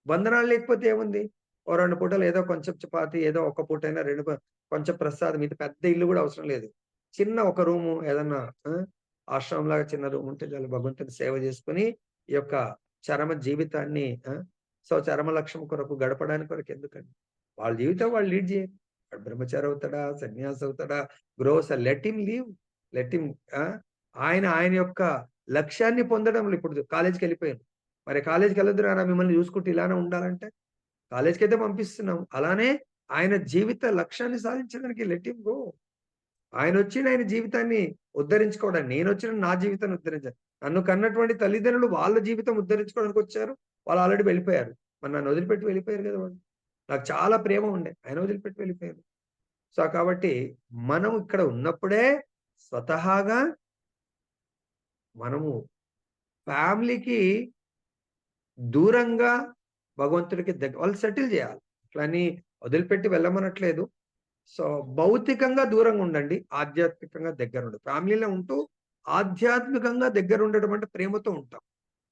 బంధనాలు లేకపోతే ఏముంది? ఓ 2 పూటలు ఏదో కొంచెం చపాతీ, ఏదో ఒక పూటైనా 2 కొంచెం ప్రసాదం ఇది పెద్ద ఇల్లు గూడా అవసరం లేదు. చిన్న ఒక రూము ఏదన్నా ఆశ్రమంలాగా చిన్న రూమ్ ఉంటే చాలు. భగవంతుని సేవ జేసుకొని, ఈ యొక్క చరమ జీవితాన్ని చరమ లక్ష్యం కొరకు గడపడానికి కొరకు ఎందుకండి? వాళ్ళ జీవితం వాళ్ళు లీడ్ జేయరు. వాడు బ్రహ్మచారి అవుతాడా? సన్యాసి అవుతాడా? Let him live. Let him ఆయన యొక్క లక్ష్యాన్ని పొందడంలో ఇప్పుడు కాలేజ్‌కెళ్ళిపోయారు. మరి కాలేజ్‌కెళ్ళొద్దు నాన్న మిమ్మల్ని చూసుకుంటూ ఇలానే ఉండాలంటే, కాలేజ్‌కైతే పంపిస్తున్నాం. అలానే ఆయన జీవిత లక్ష్యాన్ని సాధించడానికి లెట్ హిమ్ గో. ఆయనొచ్చిండు ఆయన జీవితాన్ని ఉద్ధరించుకోవడానికి. నేనొచ్చిన నా జీవితాన్ని ఉద్ధరించాలి. నన్ను కన్నటువంటి తల్లిదండ్రులు వాళ్ళ జీవితం ఉద్ధరించుకోవడానికొచ్చారు. వాళ్ళు ఆల్రెడీ వెళ్ళిపోయారు. మరి నన్ను వదిలిపెట్టి వెళ్ళిపోయారు గదా వాళ్ళు. నాకు చాలా ప్రేమ ఉండే. ఆయన వదిలిపెట్టి వెళ్ళిపోయారు. సో, కాబట్టి మనం ఇక్కడ ఉన్నప్పుడే స్వతహాగా మనము ఫ్యామిలీకి దూరంగా భగవంతుడికి వాళ్ళు సెటిల్ జేయాలి. అట్లని వదిలిపెట్టి వెళ్ళమనట్లేదు. సో, భౌతికంగా దూరంగా ఉండండి. ఆధ్యాత్మికంగా దగ్గరుండు. ఫ్యామిలీలో ఉంటూ ఆధ్యాత్మికంగా దగ్గరుండడం అంటే ప్రేమతో ఉంటాం.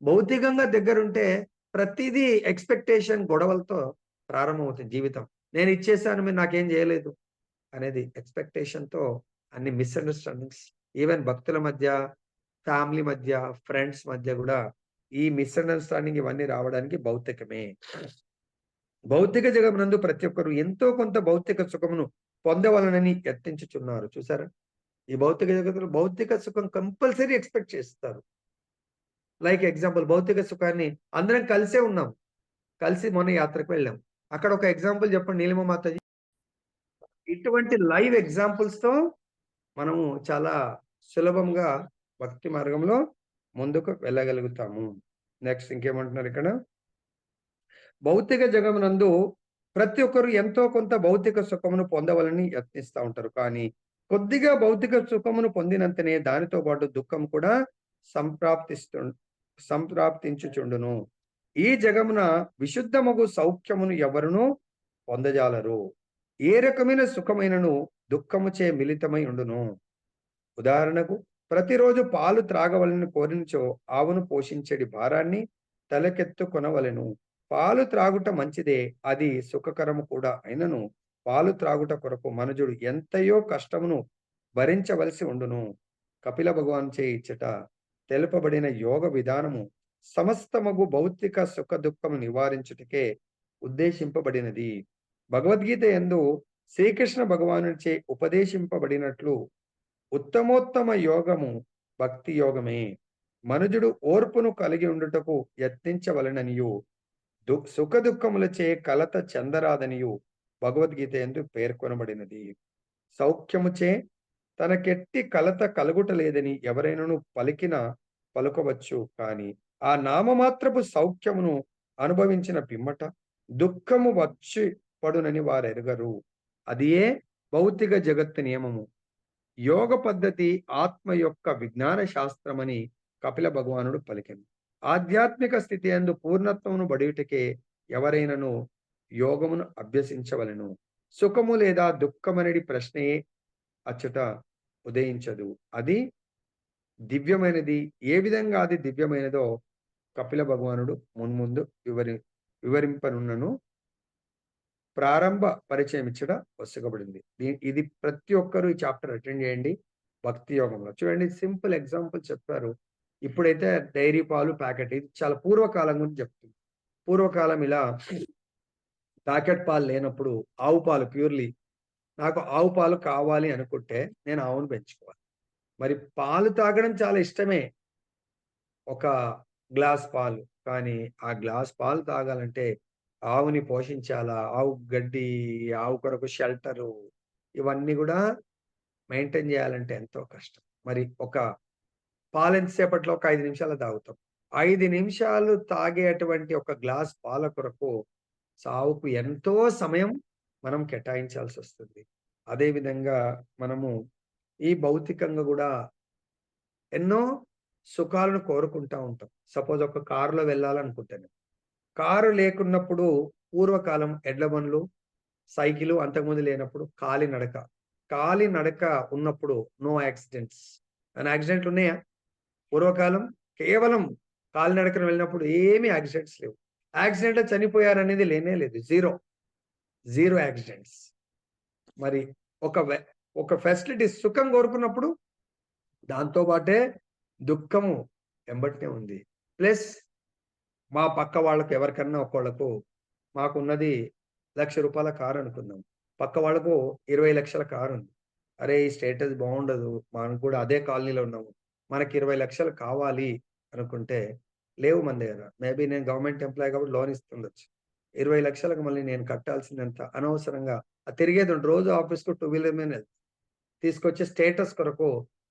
భౌతికంగా దగ్గరుంటే ప్రతీదీ ఎక్స్‌పెక్టేషన్ గొడవలతో ప్రారంభమవుతుంది జీవితం. నేనిచ్చేసాను మీరు నాకేం జేయలేదు అనేది ఎక్స్‌పెక్టేషన్‌తో అన్ని మిస్‌అండర్‌స్టాండింగ్స్ ఈవెన్ భక్తుల మధ్య, ఫ్యామిలీ మధ్య, ఫ్రెండ్స్ మధ్య గూడా ఈ మిస్‌అండర్‌స్టాండింగ్ ఇవన్నీ రావడానికి భౌతికమే. భౌతిక జగమునందు ప్రతి ఒక్కరు ఎంతో కొంత భౌతిక సుఖమును పొందవలనని యత్నించుచున్నారు. చూసారా? ఈ భౌతిక జగత్తులో భౌతిక సుఖం కంపల్సరీ ఎక్స్‌పెక్ట్ చేస్తారు. లైక్ ఎగ్జాంపుల్ భౌతిక సుఖాన్ని అందరం కలిసే ఉన్నాం. కలిసి మొన్న యాత్రకు వెళ్ళాం. అక్కడ ఒక ఎగ్జాంపుల్ చెప్పండి నీలిమ మాతాజీ. ఇటువంటి లైవ్ ఎగ్జాంపుల్స్‌తో మనము చాలా సులభంగా భక్తి మార్గంలో ముందుకు వెళ్ళగలుగుతాము. నెక్స్ట్ ఇంకేమంటున్నారు ఇక్కడ? భౌతిక జగమునందు ప్రతి ఒక్కరు ఎంతో కొంత భౌతిక సుఖమును పొందవాలని యత్నిస్తూ ఉంటారు. కానీ కొద్దిగా భౌతిక సుఖమును పొందినంతనే దానితో పాటు దుఃఖం కూడా సంప్రాప్తిస్తు సంప్రాప్తించుచుండును. ఈ జగమున విశుద్ధమగు సౌఖ్యమును ఎవరునూ పొందజాలరు. ఏ రకమైన సుఖమైనను దుఃఖముచే మిళితమై ఉండును. ఉదాహరణకు ప్రతిరోజు పాలు త్రాగవలని కోరినచో ఆవును పోషించేడి భారాన్ని తలకెత్తుకొనవలెను. పాలు త్రాగుట మంచిదే, అది సుఖకరము కూడా అయినను పాలు త్రాగుట కొరకు మనుజుడు ఎంతయో కష్టమును భరించవలసి ఉండును. కపిల భగవాన్ చే ఇచ్చట తెలుపబడిన యోగ విధానము సమస్తమగు భౌతిక సుఖ దుఃఖము నివారించుటకే ఉద్దేశింపబడినది. భగవద్గీత యందు శ్రీకృష్ణ భగవానుచే ఉపదేశింపబడినట్లు ఉత్తమోత్తమ యోగము భక్తి యోగమే. మనుజుడు ఓర్పును కలిగి ఉండుటకు యత్నించవలననియు సుఖ దుఃఖములచే కలత చెందరాదనియు భగవద్గీత యందు పేర్కొనబడినది. సౌఖ్యముచే తనకెట్టి కలత కలుగుట లేదని ఎవరైనాను పలుకవచ్చు, కానీ ఆ నామమాత్రపు సౌఖ్యమును అనుభవించిన పిమ్మట దుఃఖము వచ్చి పడునని వారెరుగరు. అదియే భౌతిక జగత్తు నియమము. యోగ పద్ధతి ఆత్మ యొక్క విజ్ఞాన శాస్త్రమని కపిల భగవానుడు పలికింది. ఆధ్యాత్మిక స్థితి యందు పూర్ణత్వమును బడియుటకే ఎవరైనను యోగమును అభ్యసించవలెను. సుఖము లేదా దుఃఖమనేది ప్రశ్నయే అచ్చట ఉదయించదు. అది దివ్యమైనది. ఏ విధంగా అది దివ్యమైనదో కపిల భగవానుడు మున్ముందు వివరింపనున్నను. ప్రారంభ పరిచయం ఇచ్చట వసుకబడింది. ఇది ప్రతి ఒక్కరూ ఈ చాప్టర్ అటెండ్ చేయండి. భక్తి యోగంలో చూడండి, సింపుల్ ఎగ్జాంపుల్ చెప్పారు. ఇప్పుడైతే డైరీ పాలు ప్యాకెట్, ఇది చాలా పూర్వకాలం గురించి చెప్తుంది. పూర్వకాలం ఇలా ప్యాకెట్ పాలు లేనప్పుడు ఆవు పాలు ప్యూర్లీ, నాకు ఆవు పాలు కావాలి అనుకుంటే నేను ఆవును పెంచుకోవాలి. మరి పాలు తాగడం చాలా ఇష్టమే, ఒక గ్లాస్ పాలు. కానీ ఆ గ్లాస్ పాలు తాగాలంటే ఆవుని పోషించాలా, ఆవు గడ్డి, ఆవు కొరకు షెల్టరు, ఇవన్నీ కూడా మెయింటైన్ చేయాలంటే ఎంతో కష్టం. మరి ఒక పాలు ఎంతసేపట్లో? ఒక 5 నిమిషాలు తాగుతాం. 5 నిమిషాలు తాగేటువంటి ఒక గ్లాస్ పాల కొరకు సావుకు ఎంతో సమయం మనం కేటాయించాల్సి వస్తుంది. అదేవిధంగా మనము ఈ భౌతికంగా కూడా ఎన్నో సుఖాలను కోరుకుంటా ఉంటాం. సపోజ్ ఒక కారులో వెళ్ళాలనుకుంటాను. కారు లేకున్నప్పుడు పూర్వకాలం ఎడ్ల బండ్లు, సైకిలు, అంతకుముందు లేనప్పుడు కాలినడక ఉన్నప్పుడు నో యాక్సిడెంట్స్. యాక్సిడెంట్లు ఉన్నాయా? పూర్వకాలం కేవలం కాలినడకన వెళ్ళినప్పుడు ఏమీ యాక్సిడెంట్స్ లేవు. యాక్సిడెంట్లో చనిపోయారనేది లేనే లేదు. Zero accidents. మరి ఒక ఫెసిలిటీ సుఖం కోరుకున్నప్పుడు దాంతో పాటే దుఃఖము వెంబటనే ఉంది. ప్లస్ మా పక్క వాళ్ళకు ఎవరికన్నా ఒకళ్ళకు, మాకున్నది ₹1,00,000 కారు అనుకుందాం, పక్క వాళ్ళకు 20 లక్షల కారు ఉంది. అరే ఈ స్టేటస్ బాగుండదు, మనం కూడా అదే కాలనీలో ఉన్నాము, మనకి 20 లక్షలు కావాలి అనుకుంటే లేవు మన దగ్గర. మేబీ నేను గవర్నమెంట్ ఎంప్లాయీ కాబట్టి లోన్ ఇస్తుండొచ్చు. 20 లక్షలకు మళ్ళీ నేను కట్టాల్సిందంత అనవసరంగా తిరిగేది ఉంటుంది. రోజు ఆఫీస్కు 2 వీలర్ మీద తీసుకొచ్చే స్టేటస్ కొరకు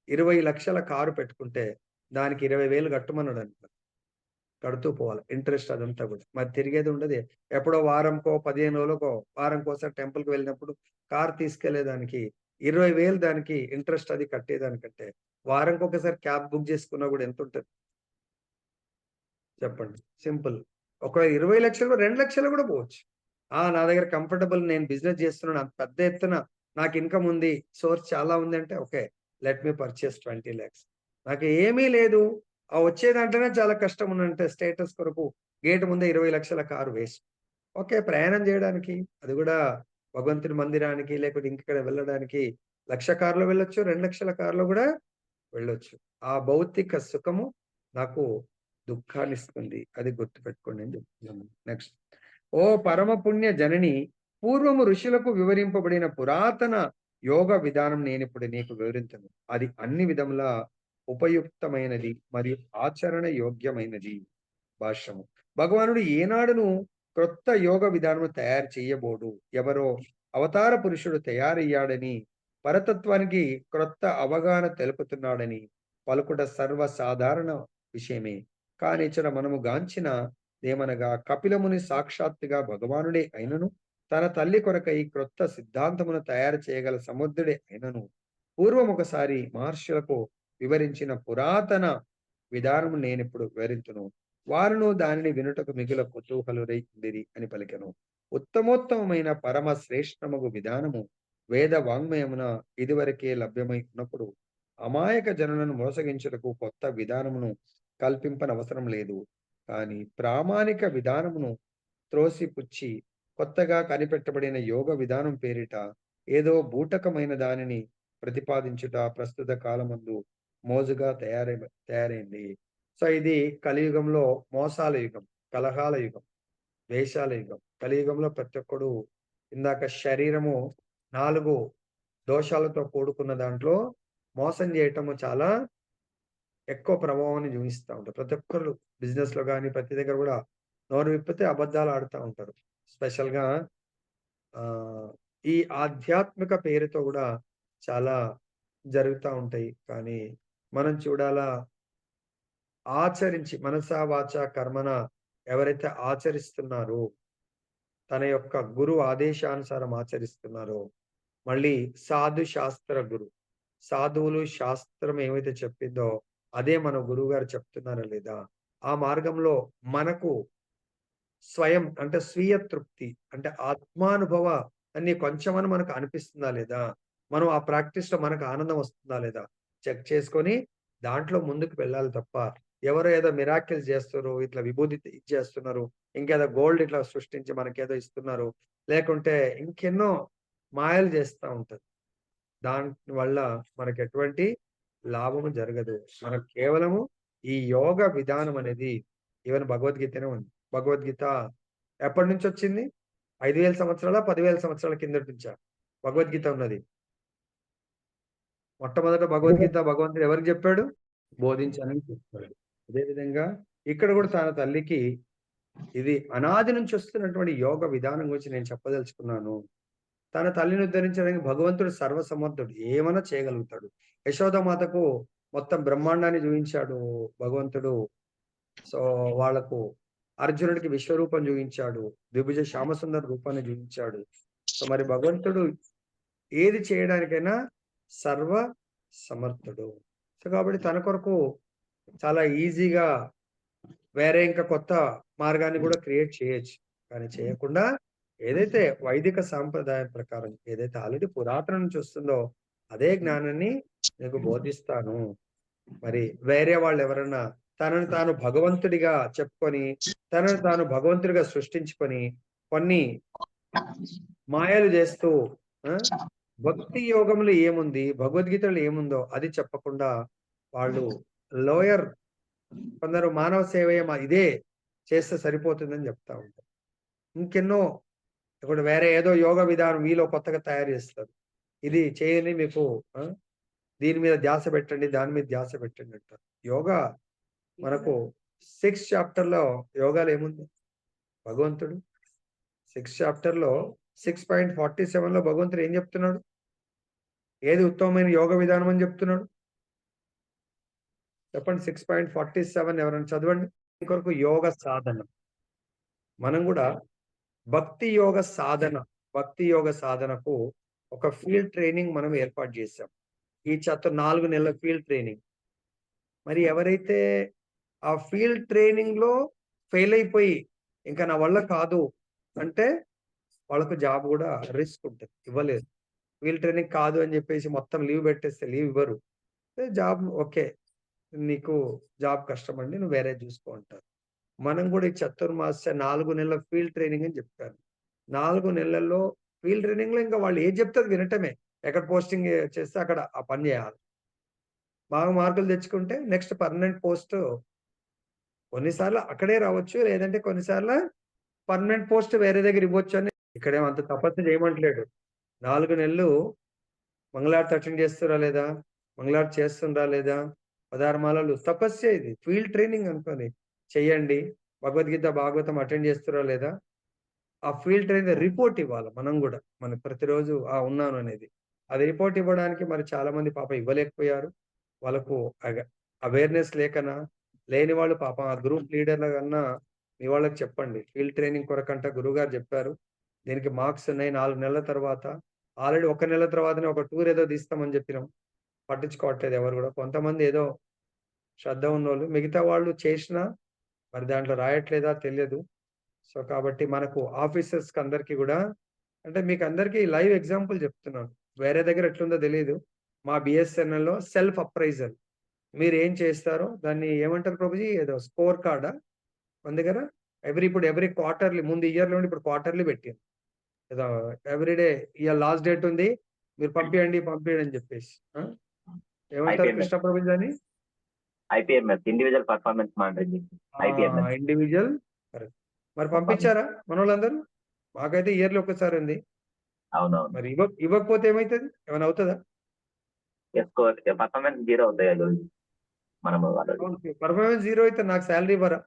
20 లక్షల కారు పెట్టుకుంటే దానికి 20,000 కట్టమన్నాడు అనుకో, కడుతూ పోవాలి ఇంట్రెస్ట్ అదంతా కూడా. మరి తిరిగేది ఉండదు. ఎప్పుడో వారంకో 15 రోజులకో వారంకోసారి టెంపుల్కి వెళ్ళినప్పుడు కారు తీసుకెళ్లేదానికి 20,000 దానికి ఇంట్రెస్ట్ అది కట్టేదానికంటే వారంకి ఒకసారి క్యాబ్ బుక్ చేసుకున్నా కూడా ఎంత ఉంటుంది చెప్పండి? సింపుల్. ఒకవేళ 20 లక్షలు 2 లక్షలు కూడా పోవచ్చు. నా దగ్గర కంఫర్టబుల్, నేను బిజినెస్ చేస్తున్నాను, అంత పెద్ద ఎత్తున నాకు ఇన్కమ్ ఉంది, సోర్స్ చాలా ఉంది అంటే okay, let me purchase 20 lakhs. నాకు ఏమీ లేదు, వచ్చేదంటేనే చాలా కష్టం ఉన్నంటే స్టేటస్ కొరకు గేట్ ముందే 20 లక్షల కారు వేస్ట్. ఓకే, ప్రయాణం చేయడానికి అది కూడా భగవంతుని మందిరానికి లేకపోతే ఇంకెక్కడ వెళ్ళడానికి 1,00,000 కారులో వెళ్ళొచ్చు, 2 లక్షల కారులో కూడా వెళ్ళొచ్చు. ఆ భౌతిక సుఖము నాకు దుఃఖాన్ని ఇస్తుంది, అది గుర్తుపెట్టుకోండి అని చెప్తున్నాను. నెక్స్ట్, ఓ పరమ పుణ్య జనని, పూర్వము ఋషులకు వివరింపబడిన పురాతన యోగ విధానం నేను ఇప్పుడు నీకు వివరించను. అది అన్ని విధములా ఉపయుక్తమైనది మరియు ఆచరణ యోగ్యమైనది. భాష్యము. భగవానుడు ఏనాడును క్రొత్త యోగ విధానము తయారు చేయబోడు. ఎవరో అవతార పురుషుడు తయారయ్యాడని, పరతత్వానికి క్రొత్త అవగాహన తెలుపుతున్నాడని పలుకుట సర్వసాధారణ విషయమే. కానీ ఇచ్చట మనము గాంచిన దేమనగా కపిలముని సాక్షాత్తుగా భగవానుడే అయినను తన తల్లి కొరకై క్రొత్త సిద్ధాంతమును తయారు చేయగల సముద్రుడే అయినను పూర్వం ఒకసారి మహర్షులకు వివరించిన పురాతన విధానము నేనిప్పుడు వివరింతును. వారును దానిని వినుటకు మిగుల కుతూహలురై ఉండిరి అని పలికెను. ఉత్తమోత్తమైన పరమ శ్రేష్టమగు విధానము వేద వాంగ్మయమున ఇదివరకే లభ్యమై ఉన్నప్పుడు అమాయక జనులను మోసగించుటకు కొత్త విధానమును కల్పింపనవసరం లేదు. కానీ ప్రామాణిక విధానమును త్రోసిపుచ్చి కొత్తగా కనిపెట్టబడిన యోగ విధానం పేరిట ఏదో బూటకమైన దానిని ప్రతిపాదించుట ప్రస్తుత కాలమందు మోజుగా తయారైంది. సో ఇది కలియుగంలో మోసాల యుగం, కలహాల యుగం, వేషాల యుగం. కలియుగంలో ప్రతి ఒక్కడు ఇందాక శరీరము 4 దోషాలతో కూడుకున్న దాంట్లో మోసం చేయటము చాలా ఎక్కువ ప్రభావాన్ని చూపిస్తూ ఉంటారు. ప్రతి ఒక్కరు బిజినెస్ లో కానీ ప్రతి దగ్గర కూడా నోరు విప్పితే అబద్ధాలు ఆడుతూ ఉంటారు. స్పెషల్గా ఆ ఈ ఆధ్యాత్మిక పేరుతో కూడా చాలా జరుగుతూ ఉంటాయి. కానీ మనం చూడాలా, ఆచరించి మనసా వాచ కర్మన ఎవరైతే ఆచరిస్తున్నారో, తన యొక్క గురు ఆదేశానుసారం ఆచరిస్తున్నారో, మళ్ళీ సాధు శాస్త్ర గురు, సాధువులు శాస్త్రం ఏమైతే చెప్పిందో అదే మన గురువు గారు చెప్తున్నారా లేదా, ఆ మార్గంలో మనకు స్వయం అంటే స్వీయ తృప్తి అంటే ఆత్మానుభవ అన్ని కొంచెమని మనకు అనిపిస్తుందా లేదా, మనం ఆ ప్రాక్టీస్ లో మనకు ఆనందం వస్తుందా లేదా చెక్ చేసుకొని దాంట్లో ముందుకు వెళ్ళాలి తప్ప ఎవరో ఏదో మిరాకిల్స్ చేస్తారు, ఇట్లా విభూతి ఇచ్చేస్తున్నారు, ఇంకేదో గోల్డ్ ఇట్లా సృష్టించి మనకేదో ఇస్తున్నారు, లేకుంటే ఇంకెన్నో మాయలు చేస్తూ ఉంటారు. దాని వల్ల మనకు ఎటువంటి లాభము జరగదు. మనకు కేవలము ఈ యోగ విధానం అనేది ఈవెన్ భగవద్గీతనే ఉంది. భగవద్గీత ఎప్పటి నుంచి వచ్చింది? 5,000 సంవత్సరాల 10,000 సంవత్సరాల కిందటి నుంచా భగవద్గీత ఉన్నది? మొట్టమొదట భగవద్గీత భగవంతుడు ఎవరికి చెప్పాడు? బోధించాలని చెప్పాడు. అదేవిధంగా ఇక్కడ కూడా తన తల్లికి ఇది అనాది నుంచి వస్తున్నటువంటి యోగ విధానం గురించి నేను చెప్పదలుచుకున్నాను. తన తల్లిని ఉద్ధరించడానికి భగవంతుడు సర్వసమర్థుడు, ఏమైనా చేయగలుగుతాడు. యశోదమాతకు మొత్తం బ్రహ్మాండాన్ని చూపించాడు భగవంతుడు. సో వాళ్ళకు అర్జునుడికి విశ్వరూపం చూపించాడు, ద్విభుజ శ్యామసుందర రూపాన్ని చూపించాడు. సో మరి భగవంతుడు ఏది చేయడానికైనా సర్వ సమర్థుడు. సో కాబట్టి తన కొరకు చాలా ఈజీగా వేరే ఇంకా కొత్త మార్గాన్ని కూడా క్రియేట్ చేయొచ్చు. కానీ చేయకుండా ఏదైతే వైదిక సాంప్రదాయం ప్రకారం ఏదైతే ఆల్రెడీ పురాతన నుంచి వస్తుందో అదే జ్ఞానాన్ని నీకు బోధిస్తాను. మరి వేరే వాళ్ళు ఎవరన్నా తనను తాను భగవంతుడిగా చెప్పుకొని తనను తాను భగవంతుడిగా సృష్టించుకొని కొన్ని మాయలు చేస్తూ భక్తి యోగంలో ఏముంది, భగవద్గీతలో ఏముందో అది చెప్పకుండా వాళ్ళు లోయర్ కొందరు మానవ సేవే ఇదే చేస్తే సరిపోతుందని చెప్తా ఉంటారు. ఇంకెన్నో ఇప్పుడు వేరే ఏదో యోగ విధానం వీలో కొత్తగా తయారు చేస్తారు. ఇది చేయని మీకు దీని మీద ధ్యాస పెట్టండి, దాని మీద ధ్యాస పెట్టండి అంటారు. యోగా మనకు 6th చాప్టర్లో యోగాలు ఏముంది? భగవంతుడు 6th చాప్టర్లో 6.47లో భగవంతుడు ఏం చెప్తున్నాడు? ఏది ఉత్తమమైన యోగ విధానం అని చెప్తున్నాడు? చెప్పండి. 6.47 ఎవరైనా చదవండి. ఇంకొరకు యోగ సాధన. మనం కూడా భక్తి యోగ సాధనకు ఒక ఫీల్డ్ ట్రైనింగ్ మనం ఏర్పాటు చేశాం. ఈ 4 నెలల ఫీల్డ్ ట్రైనింగ్. మరి ఎవరైతే ఆ ఫీల్డ్ ట్రైనింగ్ లో ఫెయిల్ అయిపోయి ఇంకా నా వల్ల కాదు అంటే వాళ్ళకు జాబ్ కూడా రిస్క్ ఉంటుంది, ఇవ్వలేదు. ఫీల్డ్ ట్రైనింగ్ కాదు అని చెప్పేసి మొత్తం లీవ్ పెట్టేస్తే లీవ్ ఇవ్వరు. జాబ్ ఓకే, నీకు జాబ్ కష్టం అండి, నువ్వు వేరే చూసుకో అంటారు. మనం కూడా ఈ చతుర్మాస 4 నెలల ఫీల్డ్ ట్రైనింగ్ అని చెప్పారు. 4 నెలల్లో ఫీల్డ్ ట్రైనింగ్ లో ఇంకా వాళ్ళు ఏం చెప్తారు వినటమే. ఎక్కడ పోస్టింగ్ చేస్తే అక్కడ ఆ పని చేయాలి. బాగా మార్కులు తెచ్చుకుంటే నెక్స్ట్ పర్మనెంట్ పోస్ట్ కొన్నిసార్లు అక్కడే రావచ్చు, లేదంటే కొన్నిసార్లు పర్మనెంట్ పోస్ట్ వేరే దగ్గర ఇవ్వచ్చు అని. ఇక్కడేమో అంత తపస్సు చేయమంటలేడు. 4 నెలలు మంగళారతి అటెండ్ చేస్తురా లేదా, మంగళారతి చేస్తుందా లేదా, 16 మాలలు తపస్సే. ఇది ఫీల్డ్ ట్రైనింగ్ అనుకోని చెయ్యండి. భగవద్గీత భాగవతం అటెండ్ చేస్తురా లేదా, ఆ ఫీల్డ్ ట్రైనింగ్ రిపోర్ట్ ఇవ్వాలి. మనం కూడా మనకు ప్రతిరోజు ఉన్నాను అనేది అది రిపోర్ట్ ఇవ్వడానికి మరి చాలా మంది పాప ఇవ్వలేకపోయారు. వాళ్ళకు అవేర్నెస్ లేకనా, లేని వాళ్ళు పాపం ఆ గ్రూప్ లీడర్ల కన్నా మీ వాళ్ళకి చెప్పండి. ఫీల్డ్ ట్రైనింగ్ కొరకంట గురువుగారు చెప్పారు. దీనికి మార్క్స్ ఉన్నాయి 4 నెలల తర్వాత. ఆల్రెడీ 1 నెల తర్వాతనే ఒక టూర్ ఏదో తీస్తామని చెప్పినాం. పట్టించుకోవట్లేదు ఎవరు కూడా. కొంతమంది ఏదో శ్రద్ధ ఉన్నోళ్ళు. మిగతా వాళ్ళు చేసినా మరి దాంట్లో రాయట్లేదా తెలియదు. సో, కాబట్టి మనకు ఆఫీసర్స్‌కి అందరికి గూడా అంటే మీకు అందరికీ లైవ్ ఎగ్జాంపుల్ చెప్తున్నాను. వేరే దగ్గర ఎట్లుందో తెలీదు. మా బీఎస్ఎన్ఎల్‌లో సెల్ఫ్ అప్రైజల్. మీరేం చేస్తారో దాన్ని ఏమంటారు ప్రభుజీ? ఏదో స్కోర్ కార్డా? మన దగ్గర ఎవ్రీ క్వార్టర్‌లీ ముందు ఇయర్‌లో నుండి ఇప్పుడు క్వార్టర్‌లీ పెట్టిండ్రు. ఏదో ఎవ్రీ డే ఇయాల లాస్ట్ డేట్ ఉంది. మీరు పంపియండి అని చెప్పేసి. ఆ! ఏమంటారు ఐపీఎంఎస్ కృష్ణ ప్రభుజీ దాన్ని? IPMS individual performance monitoring IPMS individual correct. మరి పంపించారా మనోళ్ళందరూ? మాకైతే ఇయర్‌లీ ఒక్కసారి ఉంది. అవునవును. మరి ఇవ్వకపోతే ఏమైతది? ఏమైనా అవుతదా? స్కోర్ పర్ఫార్మెన్స్ 0 అవుతాయి కదా మనము వాళ్ళది అవును. పర్ఫార్మెన్స్ 0 అయితే నాకు సాలరీ ఇవ్వరా?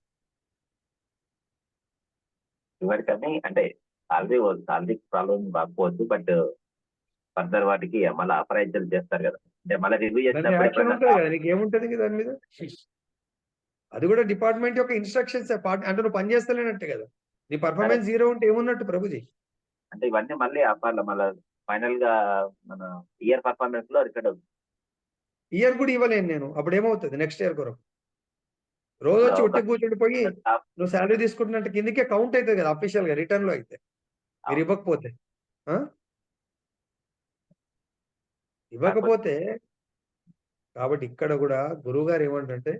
ఇవ్వడికని అంటే సాలరీ ప్రాబ్లం కాకపోవచ్చు. బట్ ఫర్దర్ వాటికి మళ్ళీ అప్రైజల్ చేస్తారు కదా, అంటే మళ్ళీ రివ్యూ దాని చేసినప్పుడు యాక్షన్ ఎప్పుడైనా ఉంటది కదా! నీకేముంటది ఇంక దాని మీద? అది కూడా డిపార్ట్‌మెంట్ యొక్క ఇన్‌స్ట్రక్షన్సే అంటే నువ్వు పని చేస్తలేనట్టే కదా! నీ పర్ఫార్మెన్స్ 0 ఉంటే ఏమున్నట్టు ప్రభుజీ? అంటే ఇవన్నీ మళ్ళీ ఆపాలి. మళ్ళీ ఫైనల్ గా మన ఇయర్ పర్ఫార్మెన్స్ లో రికార్డ్ అవుతుంది. ఇయర్ కూడా ఇవ్వలేను నేను. అప్పుడు ఏమవుతది నెక్స్ట్ ఇయర్ కొరకు? రోజొచ్చి ఉట్టిగా కూర్చుండిపోయి నువ్వు సాలరీ తీసుకుంటున్నట్టు కిందకే కౌంట్ అయితది కదా అఫీషియల్‌గా రిటర్న్‌లో అయితే. మీరు ఇవ్వకపోతే. ఆ! ఇవ్వకపోతే కాబట్టి ఇక్కడ కూడా గురువుగారు ఏమంటంటే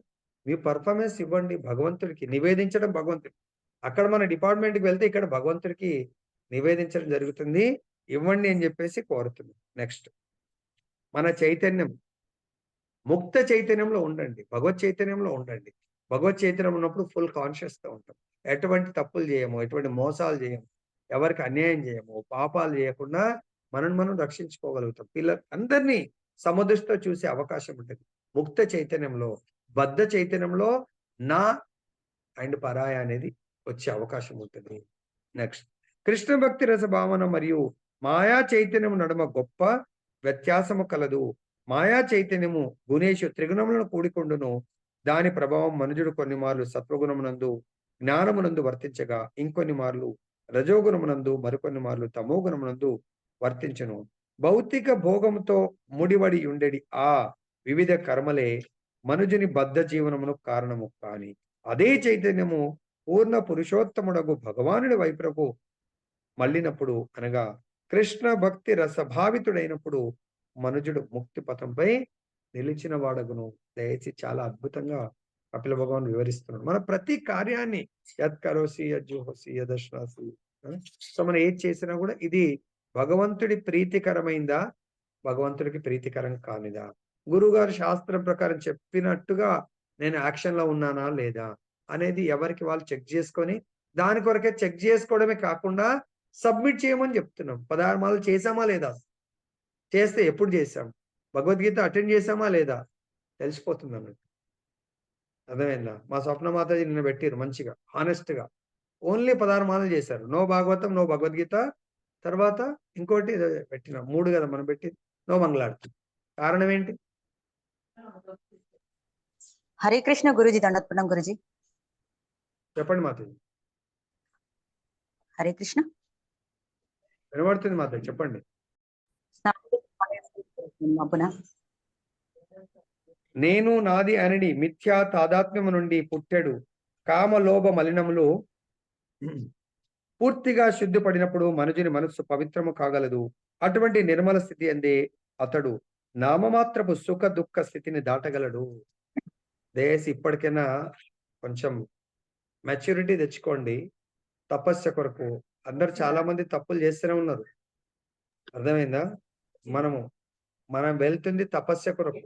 మీ పర్ఫార్మెన్స్ ఇవ్వండి భగవంతుడికి. నివేదించడం భగవంతుడికి. అక్కడ మన డిపార్ట్‌మెంట్‌కి వెళ్తే ఇక్కడ భగవంతుడికి నివేదించడం జరుగుతుంది. ఇవ్వండి అని చెప్పేసి కోరుతున్నాం. నెక్స్ట్ మన చైతన్యం ముక్త చైతన్యంలో ఉండండి. భగవత్ చైతన్యంలో ఉండండి. భగవత్ చైతన్యం ఉన్నప్పుడు ఫుల్ కాన్షియస్‌గా ఉంటాం. ఎటువంటి తప్పులు చేయము. ఎటువంటి మోసాలు చేయము. ఎవరికి అన్యాయం చేయము. పాపాలు చేయకుండా మనల్ని మనం రక్షించుకోగలుగుతాం. అందరినీ సమదృష్టితో చూసే అవకాశం ఉంటుంది. ముక్త చైతన్యంలో, బద్ధ చైతన్యంలో నా అండ్ పరాయ అనేది వచ్చే అవకాశం ఉంటుంది. నెక్స్ట్ కృష్ణ భక్తి రస భావన మరియు మాయా చైతన్యము నడుమ గొప్ప వ్యత్యాసము కలదు. మాయా చైతన్యము గుణేషు త్రిగుణములను కూడికొండును. దాని ప్రభావం మనుజుడు కొన్ని మార్లు సత్వగుణమునందు జ్ఞానమునందు వర్తించగా ఇంకొన్ని మార్లు రజోగుణమునందు మరికొన్ని మార్లు తమోగుణమునందు వర్తించను. భౌతిక భోగముతో ముడివడి ఉండేది ఆ వివిధ కర్మలే మనుజుని బద్ధ జీవనమును కారణము కాని అదే చైతన్యము పూర్ణ పురుషోత్తముడగు భగవానుడి వైపునకు మళ్ళినప్పుడు అనగా కృష్ణ భక్తి రసభావితుడైనప్పుడు మనుజుడు ముక్తి పథంపై నిలిచిన వాడగును. దయచేసి చాలా అద్భుతంగా కపిల భగవాన్ వివరిస్తున్నాడు. మన ప్రతి కార్యాన్ని యత్కరోసి యజ్జుహోసి యదశ్నాసి. సో మనం ఏది చేసినా కూడా ఇది భగవంతుడి ప్రీతికరమైందా, భగవంతుడికి ప్రీతికరం కానిదా? గురువుగారు శాస్త్రం ప్రకారం చెప్పినట్టుగా నేను యాక్షన్‌లో ఉన్నానా లేదా అనేది ఎవరికి వాళ్ళు చెక్ చేసుకొని దాని కొరకే చెక్ చేసుకోవడమే కాకుండా సబ్మిట్ చేయమని చెప్తున్నాం. 16 మాలలు చేశామా లేదా? చేస్తే ఎప్పుడు చేశాం? భగవద్గీత అటెండ్ చేశామా లేదా? తెలిసిపోతుంది అన్నట్టు. అర్థమైందా? మా స్వప్న మాతాజీ నిన్న పెట్టిర్రు మంచిగా హానెస్ట్‌గా. ఓన్లీ 16 మాలలు చేశారు. No Bhagavatam, no Bhagavad Gita. తర్వాత ఇంకోటి ఏదో పెట్టినాం. 3 కదా మనం పెట్టింది. నో మంగళారతి. కారణం ఏంటి? హరే కృష్ణ గురుజీ. దండత్పణం గురుజీ. చెప్పండి మాతాజీ. హరే కృష్ణ. వినబడుతుంది మాతాజీ చెప్పండి. నేను నాది అనడి మిథ్యా తాదాత్మ్యము నుండి పుట్టెడు కామ లోభ మలినములు పూర్తిగా శుద్ధిపడినప్పుడు మనుజుని మనస్సు పవిత్రము కాగలదు. అటువంటి నిర్మల స్థితి అందే అతడు నామమాత్రపు సుఖ దుఃఖ స్థితిని దాటగలడు. దయచేసి ఇప్పటికైనా కొంచెం మెచ్యూరిటీ తెచ్చుకోండి తపస్య కొరకు. అందరు చాలా మంది తప్పులు చేస్తూనే ఉన్నారు. అర్థమైందా? మనం వెళ్తుంది తపస్య కొరకు.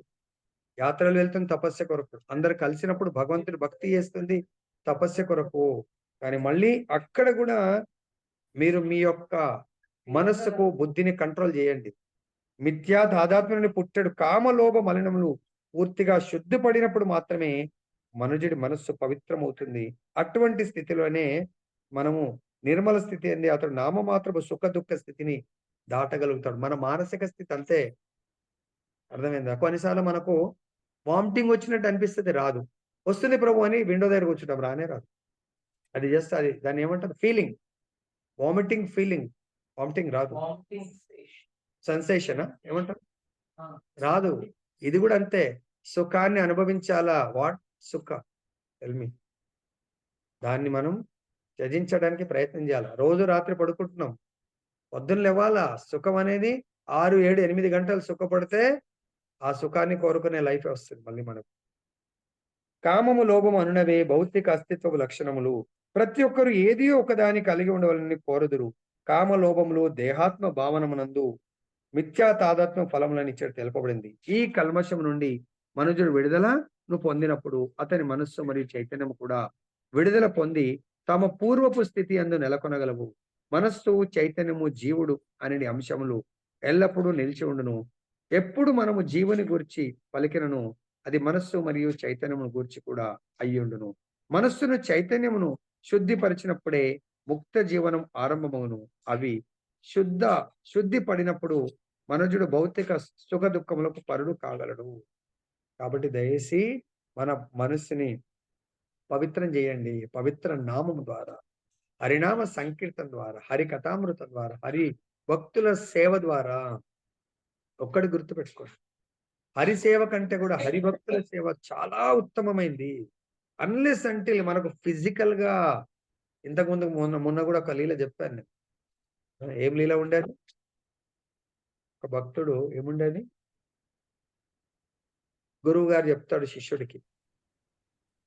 యాత్రలు వెళ్తుంది తపస్య కొరకు. అందరు కలిసినప్పుడు భగవంతుడి భక్తి చేస్తుంది తపస్య కొరకు. కానీ మళ్ళీ అక్కడ కూడా మీరు మీ యొక్క మనస్సుకు బుద్ధిని కంట్రోల్ చేయండి. మిథ్యా తాదాత్మ్యాన్ని పుట్టెడు కామలోభ మలినములు పూర్తిగా శుద్ధిపడినప్పుడు మాత్రమే మనుజుడి మనస్సు పవిత్రమవుతుంది. అటువంటి స్థితిలోనే మనము నిర్మల స్థితి అంది అతడు నామమాత్రపు సుఖ దుఃఖ స్థితిని దాటగలుగుతాడు. మన మానసిక స్థితి అంతే. అర్థమైందా? కొన్నిసార్లు మనకు వామిటింగ్ వచ్చినట్టు అనిపిస్తుంది, రాదు. వస్తుంది ప్రభు అని విండో దగ్గర కూర్చుంటాం, రానే రాదు. అది జస్ట్ అది దాన్ని ఏమంటారు, ఫీలింగ్, వామిటింగ్ ఫీలింగ్. వామిటింగ్ రాదు, సెన్సేషన్ ఏమంటారు, రాదు. ఇది కూడా అంతే, సుఖాన్ని అనుభవించాలా. వాట్ సుఖ, టెల్మి. దాన్ని మనం త్యజించడానికి ప్రయత్నం చేయాలి. రోజు రాత్రి పడుకుంటున్నాం, పొద్దున్న లేవాలా. సుఖం అనేది 6, 7, 8 గంటలు సుఖపడితే ఆ సుఖాన్ని కోరుకునే లైఫ్ వస్తుంది మళ్ళీ మనకు. కామము లోభము అనునవే భౌతిక అస్తిత్వపు లక్షణములు. ప్రతి ఒక్కరు ఏదో ఒకదాని కలిగి ఉండవాలని కోరుదురు. కామ లోభములు దేహాత్మ భావనమునందు మిథ్యా తాదాత్మ్య ఫలములని ఇచ్చడి తెలుపబడింది. ఈ కల్మషం నుండి మనుజుడు విడుదలను పొందినప్పుడు అతని మనస్సు మరియు చైతన్యము కూడా విడుదల పొంది తమ పూర్వపు స్థితి అందు నెలకొనగలవు. మనస్సు, చైతన్యము, జీవుడు అనే అంశములు ఎల్లప్పుడూ నిలిచి ఉండును. ఎప్పుడు మనము జీవుని గురించి పలికినను అది మనస్సు మరియు చైతన్యమును గూర్చి కూడా అయ్యుండును. మనస్సును, చైతన్యమును శుద్ధిపరిచినప్పుడే ముక్త జీవనం ఆరంభమవును. అవి శుద్ధి పడినప్పుడు మనుజుడు భౌతిక సుఖ దుఃఖములకు పరుడు కాగలడు. కాబట్టి దయచేసి మన మనస్సుని పవిత్రం చేయండి. పవిత్ర నామం ద్వారా, హరినామ సంకీర్తన ద్వారా, హరి కథామృతం ద్వారా, హరి భక్తుల సేవ ద్వారా. ఒక్కటి గుర్తుపెట్టుకోండి, హరి సేవ కంటే కూడా హరిభక్తుల సేవ చాలా ఉత్తమమైంది. అన్లెస్ అంటే మనకు ఫిజికల్ గా, ఇంతకుముందు మొన్న కూడా ఒక లీల చెప్పాను నేను. ఏం లీల ఉండేది? ఒక భక్తుడు ఏముండేది, గురువు గారు చెప్తాడు శిష్యుడికి,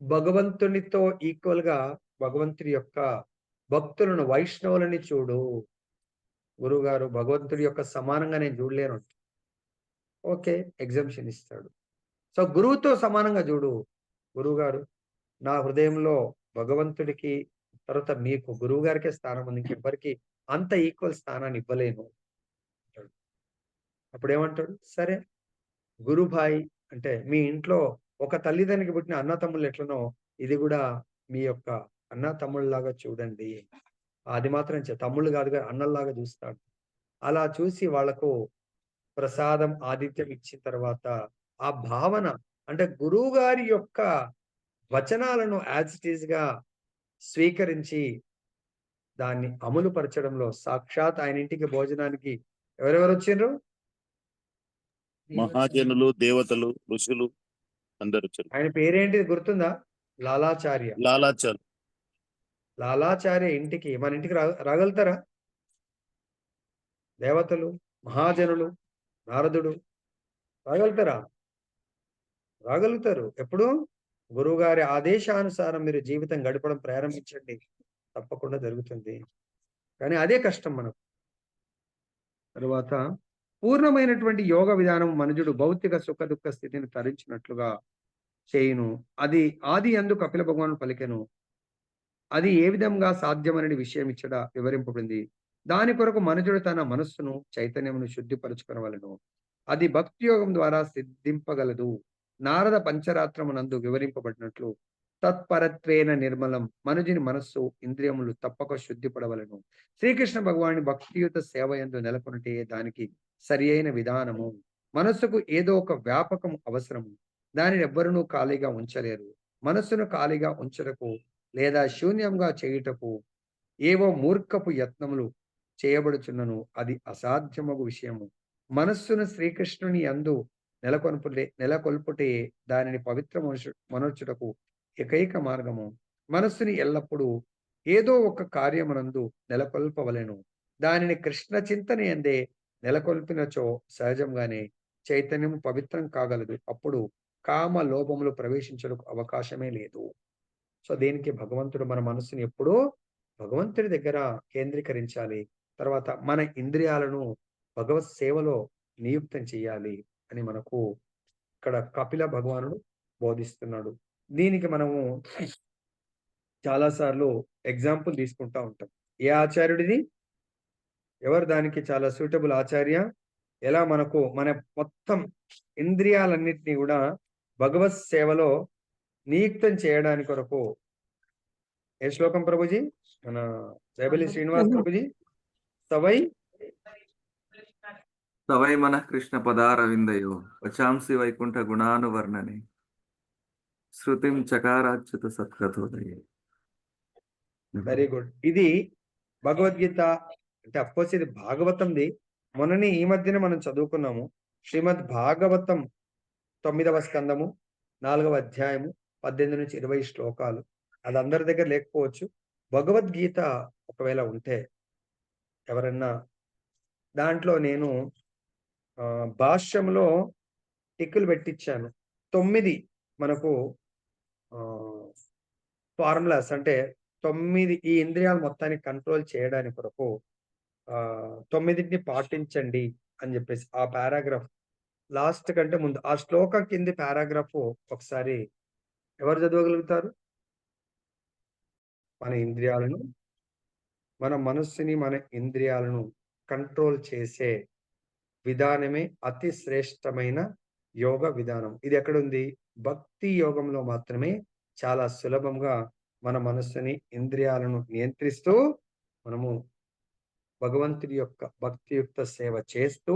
భగవంతునితో ఈక్వల్ గా భగవంతుడి యొక్క భక్తులను, వైష్ణవులని చూడు. గురువు గారు భగవంతుడి యొక్క సమానంగా నేను చూడలేను. ఓకే, ఎగ్జామ్షన్ ఇస్తాడు. సో గురువుతో సమానంగా చూడు. గురువు గారు, నా హృదయంలో భగవంతుడికి తర్వాత మీకు గురువు గారికే స్థానం ఉంది, ఇంకెవ్వరికి అంత ఈక్వల్ స్థానాన్ని ఇవ్వలేను. అప్పుడు ఏమంటాడు, సరే గురుభాయ్ అంటే మీ ఇంట్లో ఒక తల్లిదండ్రికి పుట్టిన అన్న తమ్ముళ్ళు ఎట్లనో ఇది కూడా మీ యొక్క అన్న తమ్ముళ్ళలాగా చూడండి. అది మాత్రం తమ్ముళ్ళు కాదుగా, అన్నల్లాగా చూస్తాడు. అలా చూసి వాళ్లకు ప్రసాదం, ఆతిథ్యం ఇచ్చిన తర్వాత ఆ భావన అంటే గురువు గారి యొక్క వచనాలను యాజ్ ఇట్ ఈజ్ గా స్వీకరించి దాన్ని అమలు పరచడంలో సాక్షాత్ ఆయన ఇంటికి భోజనానికి ఎవరెవరు వచ్చిండ్రు? మహాజనులు, దేవతలు, ఋషులు అందరు వచ్చారు. ఆయన పేరేంటి గుర్తుందా? లాలాచార్య. లాలాచార్య ఇంటికి, మన ఇంటికి రాగలుగుతారా? దేవతలు, మహాజనులు, నారదుడు రాగలుగుతారా? రాగలుగుతారు. ఎప్పుడు? గురువు గారి ఆదేశానుసారం మీరు జీవితం గడపడం ప్రారంభించండి, తప్పకుండా జరుగుతుంది. కానీ అదే కష్టం మనకు. తరువాత పూర్ణమైనటువంటి యోగ విధానం మనుజుడు భౌతిక సుఖ దుఃఖ స్థితిని తరించినట్లుగా చేయును. అది ఆది యందు కపిల భగవాను పలికెను. అది ఏ విధంగా సాధ్యమనే విషయం ఇచ్చట వివరింపబడింది. దాని కొరకు మనుజుడు తన మనస్సును, చైతన్యమును శుద్ధిపరచుకొనవలెను. అది భక్తి యోగం ద్వారా సిద్ధింపగలదు. నారద పంచరాత్రమునందు వివరింపబడినట్లు తత్పరత్వేన నిర్మలం మనుజుని మనస్సు, ఇంద్రియములు తప్పక శుద్ధిపడవలను. శ్రీకృష్ణ భగవాని భక్తియుత సేవ యందు నెలకొనటే దానికి సరి అయిన విధానము. మనస్సుకు ఏదో ఒక వ్యాపకం అవసరము. దానిని ఎవ్వరూ ఖాళీగా ఉంచలేరు. మనస్సును ఖాళీగా ఉంచటకు లేదా శూన్యంగా చేయుటకు ఏవో మూర్ఖపు యత్నములు చేయబడుచున్నను. అది అసాధ్యమగు విషయము. మనస్సును శ్రీకృష్ణుని యందు నెలకొల్పుటే దానిని పవిత్ర మనర్చుటకు ఏకైక మార్గము. మనస్సుని ఎల్లప్పుడూ ఏదో ఒక కార్యమునందు నెలకొల్పవలెను. దానిని కృష్ణ చింతన యందే నెలకొల్పినచో సహజంగానే చైతన్యము పవిత్రం కాగలదు. అప్పుడు కామ లోభములు ప్రవేశించడానికి అవకాశమే లేదు. సో దీనికి భగవంతుడు మన మనస్సుని ఎప్పుడూ భగవంతుడి దగ్గర కేంద్రీకరించాలి. తర్వాత మన ఇంద్రియాలను భగవత్ సేవలో నియుక్తం చేయాలి అని మనకు ఇక్కడ కపిల భగవానుడు బోధిస్తున్నాడు. దీనికి మనము చాలాసార్లు ఎగ్జాంపుల్ తీసుకుంటా ఉంటాం. ఏ ఆచార్యుడిది? ఎవరు దానికి చాలా సూటబుల్ ఆచార్య? ఎలా మనకు మన మొత్తం ఇంద్రియాలన్నిటినీ కూడా భగవత్ సేవలో నియుక్తం చేయడానికి కొరకు ఏ శ్లోకం ప్రభుజీ? మన జయబలి శ్రీనివాస్ ప్రభుజీ. సవై మన కృష్ణ పదారవిందయో వచాంసి వైకుంఠ గుణానువర్ణనే శృతిం చకారాచ్యుత సత్కథోదయ. Very good. ఇది భగవద్గీత అంటే అఫ్ కోర్స్ ఇది భాగవతంది. మొన్నని ఈ మధ్యన మనం చదువుకున్నాము. శ్రీమద్ భాగవతం 9వ స్కందము 4వ అధ్యాయము 18 నుంచి 20 శ్లోకాలు. అది అందరి దగ్గర లేకపోవచ్చు. భగవద్గీత ఒకవేళ ఉంటే ఎవరన్నా దాంట్లో నేను భాష్యంలో టిక్కులు పెట్టించాను. 9 మనకు ఫార్ములాస్ అంటే 9 ఈ ఇంద్రియాలు మొత్తాన్ని కంట్రోల్ చేయడానికి కొరకు 9ని పాటించండి అని చెప్పేసి ఆ పారాగ్రాఫ్ లాస్ట్ కంటే ముందు ఆ శ్లోకం కింది పారాగ్రాఫ్ ఒకసారి ఎవరు చదవగలుగుతారు? మన ఇంద్రియాలను, మన మనస్సుని, మన ఇంద్రియాలను కంట్రోల్ చేసే విధానమే అతి శ్రేష్టమైన యోగ విధానం. ఇది ఎక్కడుంది? భక్తి యోగంలో మాత్రమే చాలా సులభంగా మన మనస్సుని, ఇంద్రియాలను నియంత్రిస్తూ మనము భగవంతుడి యొక్క భక్తియుక్త సేవ చేస్తూ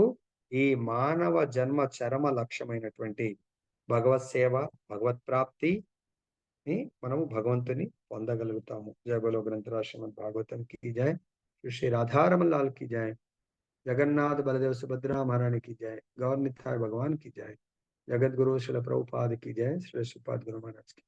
ఈ మానవ జన్మ చరమ లక్ష్యమైనటువంటి భగవత్ సేవ, భగవత్ ప్రాప్తిని మనము భగవంతుని పొందగలుగుతాము. జయ బలో గ్రంథరాజ్ శ్రీమద్ భాగవతం की जय. श्री राधारमन लाल की जय. जगन्नाथ बलदेव सुभद्रा महारानी की जय. गौर निताय भगवान की जय. जगत गुरु श्रील प्रभुपाद की जय. श्री श्रीपाद गुरु महाराज की